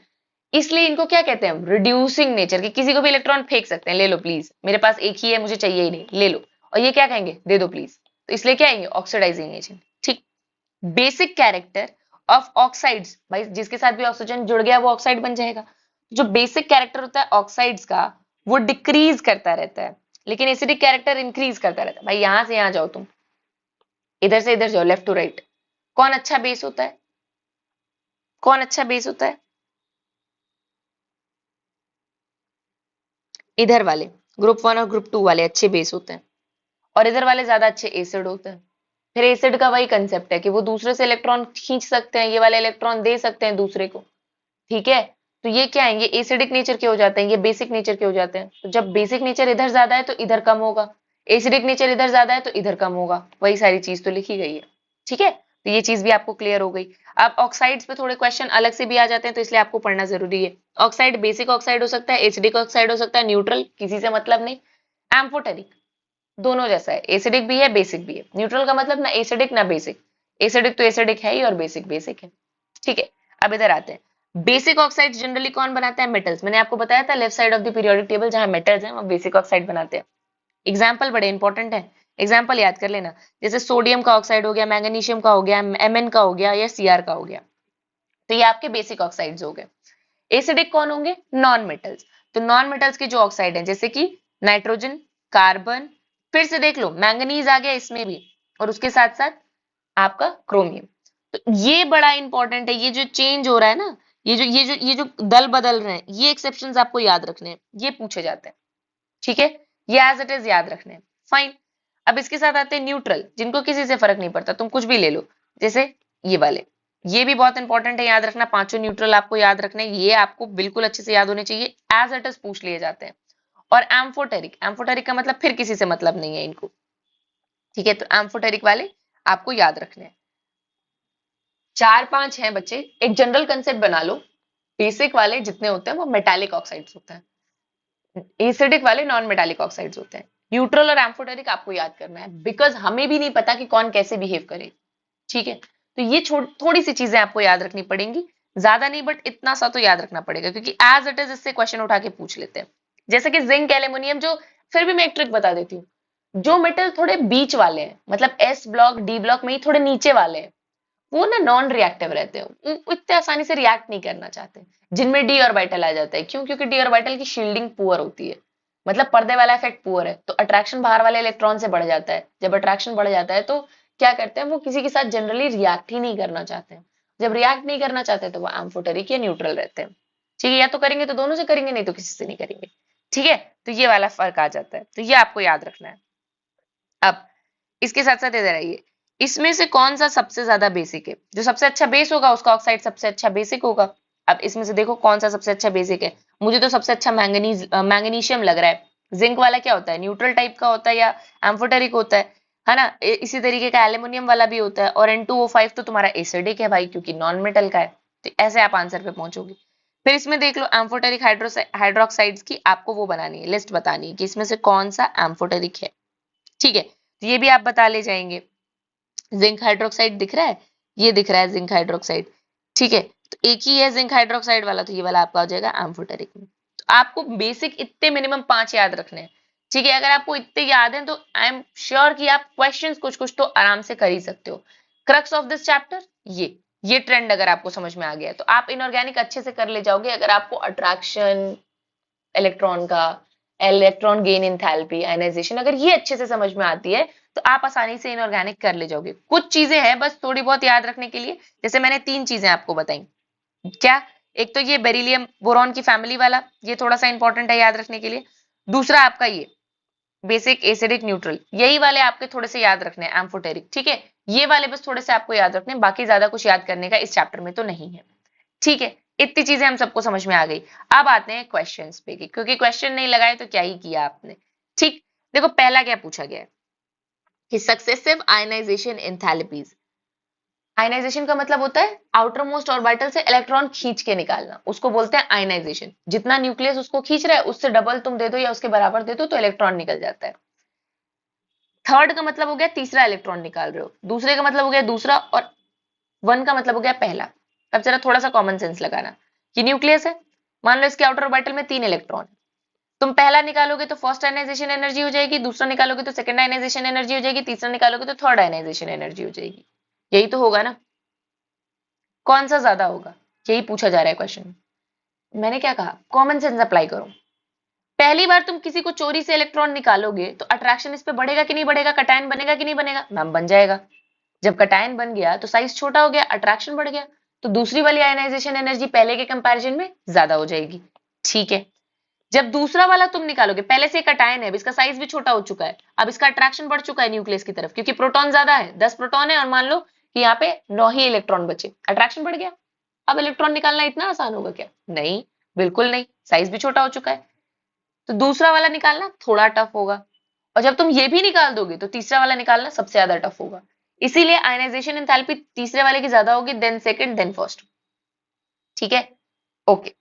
Speaker 1: इसलिए इनको क्या कहते हैं, रिड्यूसिंग नेचर, कि किसी को भी इलेक्ट्रॉन फेंक सकते हैं, ले लो प्लीज, मेरे पास एक ही है मुझे चाहिए ही नहीं, ले लो। और ये क्या कहेंगे, दे दो प्लीज, तो इसलिए क्या आएंगे, ऑक्सीडाइजिंग एजेंट। ठीक, बेसिक कैरेक्टर ऑफ ऑक्साइड्स, भाई जिसके साथ भी ऑक्सीजन जुड़ गया वो ऑक्साइड बन जाएगा। जो बेसिक कैरेक्टर होता है ऑक्साइड्स का वो डिक्रीज करता रहता है, लेकिन एसिडिक कैरेक्टर इंक्रीज करता रहता है। भाई यहां से यहां जाओ तुम, इधर से इधर जाओ, लेफ्ट टू राइट, कौन अच्छा बेस होता है, कौन अच्छा बेस होता है, इधर वाले ग्रुप 1 और ग्रुप 2 वाले अच्छे बेस होते हैं, और इधर वाले ज्यादा अच्छे एसिड होते हैं। फिर एसिड का वही कंसेप्ट है कि वो दूसरे से इलेक्ट्रॉन खींच सकते हैं, ये वाले इलेक्ट्रॉन दे सकते हैं दूसरे को। ठीक है, तो ये क्या है, ये एसिडिक नेचर के हो जाते हैं, ये बेसिक नेचर के हो जाते हैं। तो जब बेसिक नेचर इधर ज्यादा है तो इधर कम होगा, एसिडिक नेचर इधर ज्यादा है तो इधर कम होगा, वही सारी चीज तो लिखी गई है। ठीक है, तो ये चीज भी आपको क्लियर हो गई। अब ऑक्साइड्स पे थोड़े क्वेश्चन अलग से भी आ जाते हैं, तो इसलिए आपको पढ़ना जरूरी है। ऑक्साइड बेसिक ऑक्साइड हो सकता है, एसिडिक ऑक्साइड हो सकता है, न्यूट्रल किसी से मतलब नहीं, एम्फोटेरिक दोनों जैसा है, एसिडिक भी है बेसिक भी है। न्यूट्रल का मतलब ना एसिडिक ना बेसिक, एसिडिक तो एसिडिक है ही और बेसिक बेसिक है। ठीक है, अब इधर आते हैं। बेसिक ऑक्साइड जनरली कौन बनाता है, मेटल्स। मैंने आपको बताया था left side of the periodic table जहां मेटल्स हैं वो बेसिक ऑक्साइड बनाते हैं। एग्जाम्पल बड़े इंपॉर्टेंट है, एग्जाम्पल याद कर लेना, जैसे सोडियम का ऑक्साइड हो गया, मैग्नीशियम का हो गया, एमएन का हो गया या सीआर का हो गया, तो ये आपके बेसिक ऑक्साइड्स हो गए। एसिडिक कौन होंगे, नॉन मेटल्स। तो नॉन मेटल्स के जो ऑक्साइड हैं जैसे कि नाइट्रोजन, कार्बन, फिर से देख लो मैंगनीज आ गया इसमें भी, और उसके साथ साथ आपका क्रोमियम। तो ये बड़ा इंपॉर्टेंट है, ये जो चेंज हो रहा है ना, ये जो दल बदल रहे हैं, ये एक्सेप्शंस आपको याद रखने हैं, ये पूछे जाते हैं। ठीक है, ये एज इट इज याद रखने हैं, फाइन। अब इसके साथ आते हैं न्यूट्रल, जिनको किसी से फर्क नहीं पड़ता, तुम कुछ भी ले लो, जैसे ये वाले, ये भी बहुत इंपॉर्टेंट है, याद रखना। पांचों न्यूट्रल आपको याद रखने, ये आपको बिल्कुल अच्छे से याद होने चाहिए, एज इट इज पूछ लिए जाते हैं। और एम्फोटेरिक, एम्फोटेरिक का मतलब फिर किसी से मतलब नहीं है इनको। ठीक है, तो एम्फोटेरिक वाले आपको याद रखने हैं। 4-5 हैं बच्चे, एक जनरल कंसेप्ट बना लो, बेसिक वाले जितने होते हैं वो मेटालिक ऑक्साइड्स होते हैं, एसिडिक वाले नॉन मेटालिक ऑक्साइड्स होते हैं। न्यूट्रल और एम्फोटेरिक आपको याद करना है, बिकॉज हमें भी नहीं पता कि कौन कैसे बिहेव करे। ठीक है, तो ये थोड़ी सी चीजें आपको याद रखनी पड़ेंगी, ज्यादा नहीं बट इतना सा तो याद रखना पड़ेगा, क्योंकि एज इट इज इससे क्वेश्चन उठा के पूछ लेते हैं। जैसे कि जिंक, एल्यूमिनियम, जो, फिर भी मैं एक ट्रिक बता देती हूँ, जो मेटल थोड़े बीच वाले हैं, मतलब एस ब्लॉक डी ब्लॉक में ही थोड़े नीचे वाले हैं, वो ना नॉन रिएक्टिव रहते हैं, वो इतने आसानी से रिएक्ट नहीं करना चाहते। जिनमें डी ऑर्बिटल आ जाता है, क्यों, क्योंकि डी ऑर्बिटल की शील्डिंग पुअर होती है, मतलब पर्दे वाला इफेक्ट पुअर है, तो अट्रैक्शन बाहर वाले इलेक्ट्रॉन से बढ़ जाता है। जब अट्रैक्शन बढ़ जाता है तो क्या करते हैं, वो किसी के साथ जनरली रिएक्ट ही नहीं करना चाहते हैं। जब रिएक्ट नहीं करना चाहते तो वो एम्फोटेरिक या न्यूट्रल रहते हैं। ठीक है, या तो करेंगे तो दोनों से करेंगे, नहीं तो किसी से नहीं करेंगे। ठीक है, तो ये वाला फर्क आ जाता है, तो ये आपको याद रखना है। अब इसके साथ साथ इधर आइए, इसमें से कौन सा सबसे ज्यादा बेसिक है, जो सबसे अच्छा बेस होगा उसका ऑक्साइड सबसे अच्छा बेसिक होगा। अब इसमें से देखो कौन सा सबसे अच्छा बेसिक है, मुझे तो सबसे अच्छा मैंगनीशियम लग रहा है। जिंक वाला क्या होता है, न्यूट्रल टाइप का होता है या एम्फोटेरिक होता है ना। इसी तरीके का एल्यूमिनियम वाला भी होता है, और N2O5 तो तुम्हारा एसिडिक है भाई, क्योंकि नॉन मेटल का है। तो ऐसे आप आंसर पे पहुंचोगे। फिर इसमें देख लो एम्फोटेरिक हाइड्रोक्साइड्स की आपको वो बनानी है, लिस्ट बतानी है कि इसमें से कौन सा एम्फोटेरिक है। ठीक है, तो ये भी आप बता ले जाएंगे। जिंक हाइड्रोक्साइड दिख रहा है, ये दिख रहा है जिंक हाइड्रोक्साइड, ठीक है, तो एक ही है जिंक हाइड्रोक्साइड वाला, तो ये वाला आपका हो जाएगा एम्फोटेरिक। तो आपको बेसिक इतने मिनिमम 5 याद रखने हैं, ठीक है। अगर आपको इतने याद हैं तो आई एम श्योर कि आप क्वेश्चंस कुछ कुछ तो आराम से कर ही सकते हो। क्रक्स ऑफ दिस चैप्टर ये ट्रेंड अगर आपको समझ में आ गया तो आप इनऑर्गेनिक अच्छे से कर ले जाओगे। अगर आपको अट्रैक्शन इलेक्ट्रॉन का, इलेक्ट्रॉन गेन इंथैल्पी, आयनाइजेशन, अगर ये अच्छे से समझ में आती है तो आप आसानी से इनऑर्गेनिक कर ले जाओगे। कुछ चीजें हैं बस थोड़ी बहुत याद रखने के लिए, जैसे मैंने 3 चीजें आपको बताई। क्या? एक तो ये बेरिलियम बोरॉन की फैमिली वाला, ये थोड़ा सा इंपॉर्टेंट है याद रखने के लिए। दूसरा आपका ये बेसिक एसिडिक न्यूट्रल, यही वाले आपके थोड़े से याद रखने हैं, एम्फोटेरिक, ठीक है। ये वाले बस थोड़े से आपको याद रखने हैं, बाकी ज्यादा कुछ याद करने का इस चैप्टर में तो नहीं है, ठीक है। इतनी चीजें हम सबको समझ में आ गई। अब आते हैं क्वेश्चंस पे, क्योंकि क्वेश्चन नहीं लगाए तो क्या ही किया आपने। ठीक, देखो पहला क्या पूछा गया है कि सक्सेसिव आयनाइजेशन एंथैल्पीज। आयनाइजेशन का मतलब होता है आउटर मोस्ट ऑर्बिटल से इलेक्ट्रॉन खींच के निकालना, उसको बोलते हैं आयनाइजेशन। जितना न्यूक्लियस उसको खींच रहा है उससे डबल तुम दे दो या उसके बराबर दे दो तो इलेक्ट्रॉन निकल जाता है। थर्ड का मतलब हो गया तीसरा इलेक्ट्रॉन निकाल रहे हो, दूसरे का मतलब हो गया दूसरा, और वन का मतलब हो गया पहला। अब जरा थोड़ा सा कॉमन सेंस लगाना कि न्यूक्लियस है, मान लो इसके आउटर ऑर्बिटल में 3 इलेक्ट्रॉन, तुम पहला निकालोगे तो फर्स्ट आयनाइजेशन एनर्जी हो जाएगी, दूसरा निकालोगे तो सेकंड आयनाइजेशन एनर्जी हो जाएगी, तीसरा निकालोगे तो थर्ड आयनाइजेशन एनर्जी हो जाएगी। यही तो होगा ना, कौन सा ज्यादा होगा, यही पूछा जा रहा है क्वेश्चन। मैंने क्या कहा, कॉमन सेंस अप्लाई करो। पहली बार तुम किसी को चोरी से इलेक्ट्रॉन निकालोगे तो अट्रैक्शन इस पे बढ़ेगा कि नहीं बढ़ेगा, कटायन बनेगा कि नहीं बनेगा, मैम बन जाएगा। जब कटायन बन गया तो साइज छोटा हो गया, अट्रैक्शन बढ़ गया, तो दूसरी वाली आयनाइजेशन एनर्जी पहले के कंपैरिजन में ज्यादा हो जाएगी, ठीक है। जब दूसरा वाला तुम निकालोगे, पहले से कटायन है, अब इसका साइज भी छोटा हो चुका है, अब इसका अट्रैक्शन बढ़ चुका है न्यूक्लियस की तरफ, क्योंकि प्रोटॉन ज्यादा है, 10 प्रोटॉन है और मान लो कि यहाँ पे 9 ही इलेक्ट्रॉन बचे, अट्रैक्शन बढ़ गया। अब इलेक्ट्रॉन निकालना इतना आसान होगा क्या, नहीं, बिल्कुल नहीं, साइज भी छोटा हो चुका है, तो दूसरा वाला निकालना थोड़ा टफ होगा। और जब तुम ये भी निकाल दोगे तो तीसरा वाला निकालना सबसे ज्यादा टफ होगा। इसीलिए आयनाइजेशन एंथैल्पी तीसरे वाले की ज्यादा होगी, देन सेकंड, देन फर्स्ट, ठीक है, ओके।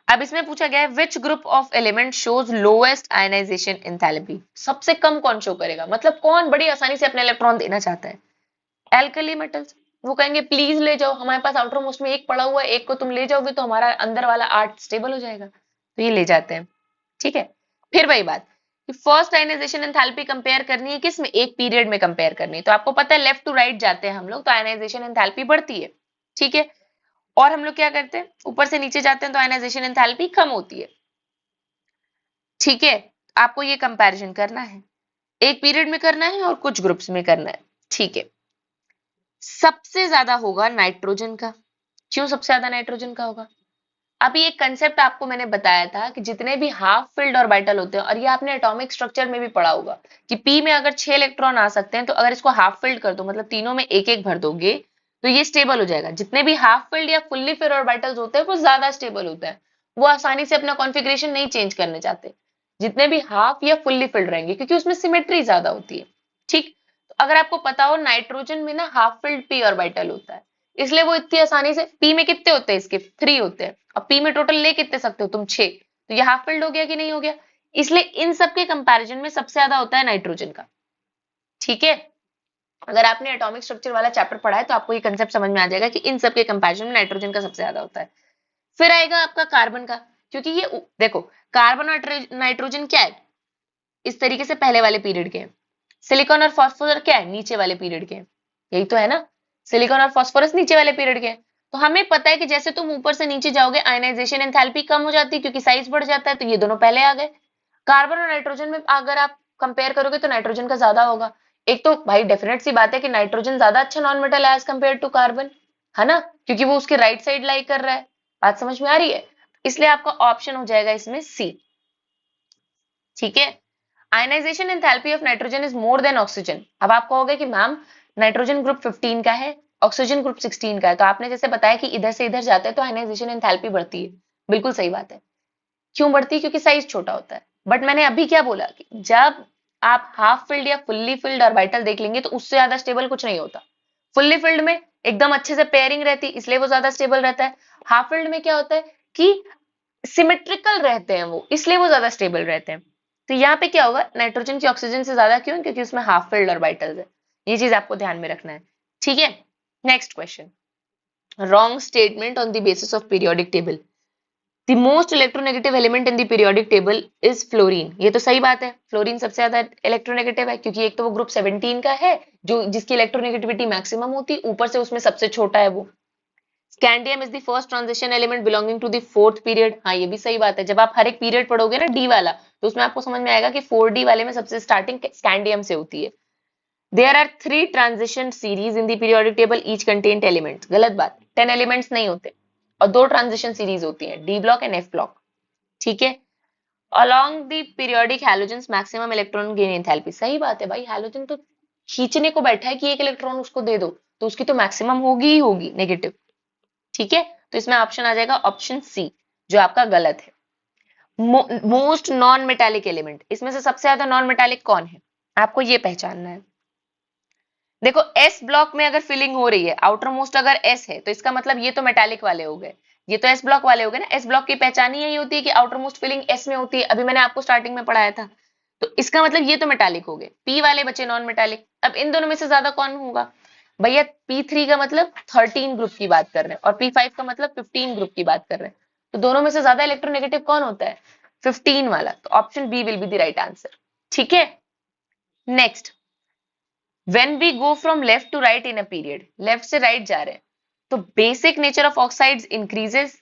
Speaker 1: अब इसमें पूछा गया है which group of element shows lowest ionization enthalpy. सबसे कम कौन शो करेगा, मतलब कौन बड़ी आसानी से अपने इलेक्ट्रॉन देना चाहता है, एल्कली मेटल्स। वो कहेंगे प्लीज ले जाओ, हमारे पास आउटर मोस्ट में एक पड़ा हुआ है, एक को तुम ले जाओगे तो हमारा अंदर वाला आर्ट स्टेबल हो जाएगा, तो ये ले जाते हैं, ठीक है। फिर वही बात कि फर्स्ट आयनाइजेशन एंथैल्पी कंपेयर करनी है किसमें, एक पीरियड में कंपेयर करनी है, तो आपको पता है लेफ्ट टू राइट जाते हैं हम लोग तो आयनाइजेशन एंथैल्पी बढ़ती है, ठीक है। और हम लोग क्या करते हैं, ऊपर से नीचे जाते हैं तो आयनाइजेशन एंथैल्पी कम होती है, ठीक है। आपको ये कंपैरिजन करना है, एक पीरियड में करना है और कुछ ग्रुप्स में करना है, ठीक है। सबसे ज्यादा होगा नाइट्रोजन का। क्यों सबसे ज्यादा नाइट्रोजन का होगा, अभी एक कंसेप्ट आपको मैंने बताया था कि जितने भी हाफ फिल्ड ऑर्बिटल होते हैं, और ये आपने एटॉमिक स्ट्रक्चर में भी पढ़ा होगा कि पी में अगर 6 इलेक्ट्रॉन आ सकते हैं, तो अगर इसको हाफ फिल्ड कर दो, मतलब तीनों में एक एक भर दोगे, तो ये स्टेबल हो जाएगा। जितने भी हाफ फिल्ड या फुल्ली फिल्ड ऑर्बिटल्स होते हैं वो ज्यादा स्टेबल होता है, वो आसानी से अपना कॉन्फ़िगरेशन नहीं चेंज करने चाहते, जितने भी हाफ या फुल्ली फिल्ड रहेंगे, क्योंकि उसमें सिमेट्री ज्यादा होती है, ठीक। तो अगर आपको पता हो नाइट्रोजन में ना हाफ फिल्ड पी ऑर्बिटल होता है, इसलिए वो इतनी आसानी से, पी में कितने होते हैं इसके 3 होते हैं, अब पी में टोटल ले कितने सकते हो तुम 6, तो ये हाफ फिल्ड हो गया कि नहीं हो गया, इसलिए इन सब के कंपैरिजन में सबसे ज्यादा होता है नाइट्रोजन का, ठीक है। अगर आपने एटॉमिक स्ट्रक्चर वाला चैप्टर पढ़ा है तो आपको ये कंसेप्ट समझ में आ जाएगा कि इन सब के कंपैरिजन में नाइट्रोजन का सबसे ज्यादा होता है। फिर आएगा आपका कार्बन का, क्योंकि ये देखो कार्बन और नाइट्रोजन क्या है, इस तरीके से पहले वाले पीरियड के, सिलिकॉन और फॉस्फोरस क्या है, नीचे वाले पीरियड के, यही तो है ना, सिलिकॉन और फॉस्फोरस नीचे वाले पीरियड के। तो हमें पता है कि जैसे तुम ऊपर से नीचे जाओगे आयनाइजेशन एंथैल्पी कम हो जाती है, क्योंकि साइज बढ़ जाता है, तो ये दोनों पहले आ गए। कार्बन और नाइट्रोजन में अगर आप कंपेयर करोगे तो नाइट्रोजन का ज्यादा होगा। एक तो भाई डेफिनेट सी बात है कि नाइट्रोजन ज्यादा अच्छा नॉन मेटल है एज कंपेयर टू कार्बन, है ना, क्योंकि वो उसके राइट साइड लाई कर रहा है, बात समझ में आ रही है, इसलिए आपका ऑप्शन हो जाएगा इसमें सी, ठीक है। Ionization enthalpy of nitrogen is more than oxygen. अब आप कहोगे कि मैम नाइट्रोजन ग्रुप 15 का है, ऑक्सीजन ग्रुप 16 का है, तो आपने जैसे बताया कि इधर से इधर जाता है तो आयनाइजेशन एंथैल्पी बढ़ती है, बिल्कुल सही बात है। क्यों बढ़ती है, क्योंकि साइज छोटा होता है। बट मैंने अभी क्या बोला कि जब आप हाफ फिल्ड या फुल्ली फिल्ड ऑर्बिटल देख लेंगे तो उससे ज्यादा स्टेबल कुछ नहीं होता। फुल्ली फिल्ड में एकदम अच्छे से पेयरिंग रहती है, इसलिए वो ज्यादा स्टेबल रहता है। हाफ फिल्ड में क्या होता है कि सिमेट्रिकल रहते हैं वो, इसलिए वो ज्यादा स्टेबल रहते हैं। तो यहाँ पे क्या होगा, नाइट्रोजन की ऑक्सीजन से ज्यादा, क्यों? क्योंकि उसमें हाफ फिल्ड ऑर्बिटल्स है। ये चीज आपको ध्यान में रखना है, ठीक है। Next question, wrong statement on the basis of periodic table. The most electronegative element in the periodic table is fluorine. ये तो सही बात है, फ्लोरीन सबसे ज्यादा इलेक्ट्रोनेगेटिव है, क्योंकि एक तो वो ग्रुप 17 का है, जो जिसकी इलेक्ट्रोनेगेटिविटी मैक्सिमम होती है, ऊपर से उसमें सबसे छोटा है वो। Scandium is the first transition element belonging to the fourth period. हाँ, ये भी सही बात है। जब आप हर एक पीरियड पढ़ोगे ना डी वाला, तो उसमें आपको समझ में आएगा कि 4D वाले में सबसे स्टार्टिंग स्कैंडियम से होती है। There are 3 transition series in the periodic table, each contain elements. गलत बात, 10 एलिमेंट्स नहीं होते, और 2 ट्रांजिशन सीरीज होती है, D block and F block, ठीक है। Along the periodic halogens maximum electron gain enthalpy. सही बात है भाई, हैलोजन तो खींचने को बैठा है कि एक इलेक्ट्रॉन उसको दे दो, तो उसकी तो मैक्सिमम होगी ही होगी नेगेटिव, ठीक है। तो इसमें ऑप्शन आ जाएगा ऑप्शन सी, जो आपका गलत है। मोस्ट नॉन मेटालिक एलिमेंट, इसमें से सबसे ज्यादा नॉन मेटालिक कौन है, आपको ये पहचानना है। देखो एस ब्लॉक में अगर फिलिंग हो रही है, आउटर मोस्ट अगर एस है, तो इसका मतलब ये तो मेटालिक वाले हो गए, ये तो एस ब्लॉक वाले हो गए ना। एस ब्लॉक की पहचान ही यही होती है कि आउटर मोस्ट फिलिंग एस में होती है, अभी मैंने आपको स्टार्टिंग में पढ़ाया था। तो इसका मतलब ये तो मेटालिक हो गए, पी वाले बचे नॉन मेटालिक। अब इन दोनों में से ज्यादा कौन होगा भैया, P3 का मतलब 13 ग्रुप की बात कर रहे हैं, और P5 का मतलब 15 ग्रुप की बात कर रहे हैं। तो दोनों में से ज्यादा इलेक्ट्रोनेगेटिव कौन होता है, 15 वाला। तो option B will be the right answer, ठीक है। Next, when we go from left to right in a period, left से राइट जा रहे हैं, तो basic nature of oxides increases.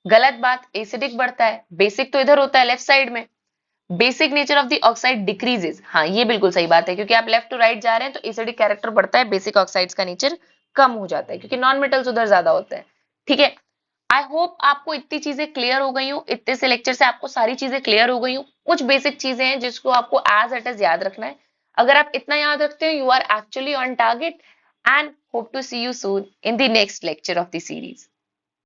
Speaker 1: गलत बात, एसिडिक बढ़ता है। बेसिक तो इधर होता है लेफ्ट साइड में, basic nature of the oxide decreases. हाँ, ये बिल्कुल सही बात है, क्योंकि आप लेफ्ट टू राइट जा रहे हैं तो एसिडिक कैरेक्टर बढ़ता है, बेसिक ऑक्साइड्स का नेचर कम हो जाता है, क्योंकि नॉन मेटल्स उधर ज्यादा होते हैं, ठीक है। आई होप आपको इतनी चीजें क्लियर हो गई हो, इतने से लेक्चर से आपको सारी चीजें क्लियर हो गई हो। कुछ बेसिक चीजें हैं जिसको आपको एज इट इज याद रखना है। अगर आप इतना याद रखते हो, you are actually on target, and hope to see you soon in the next lecture of the series.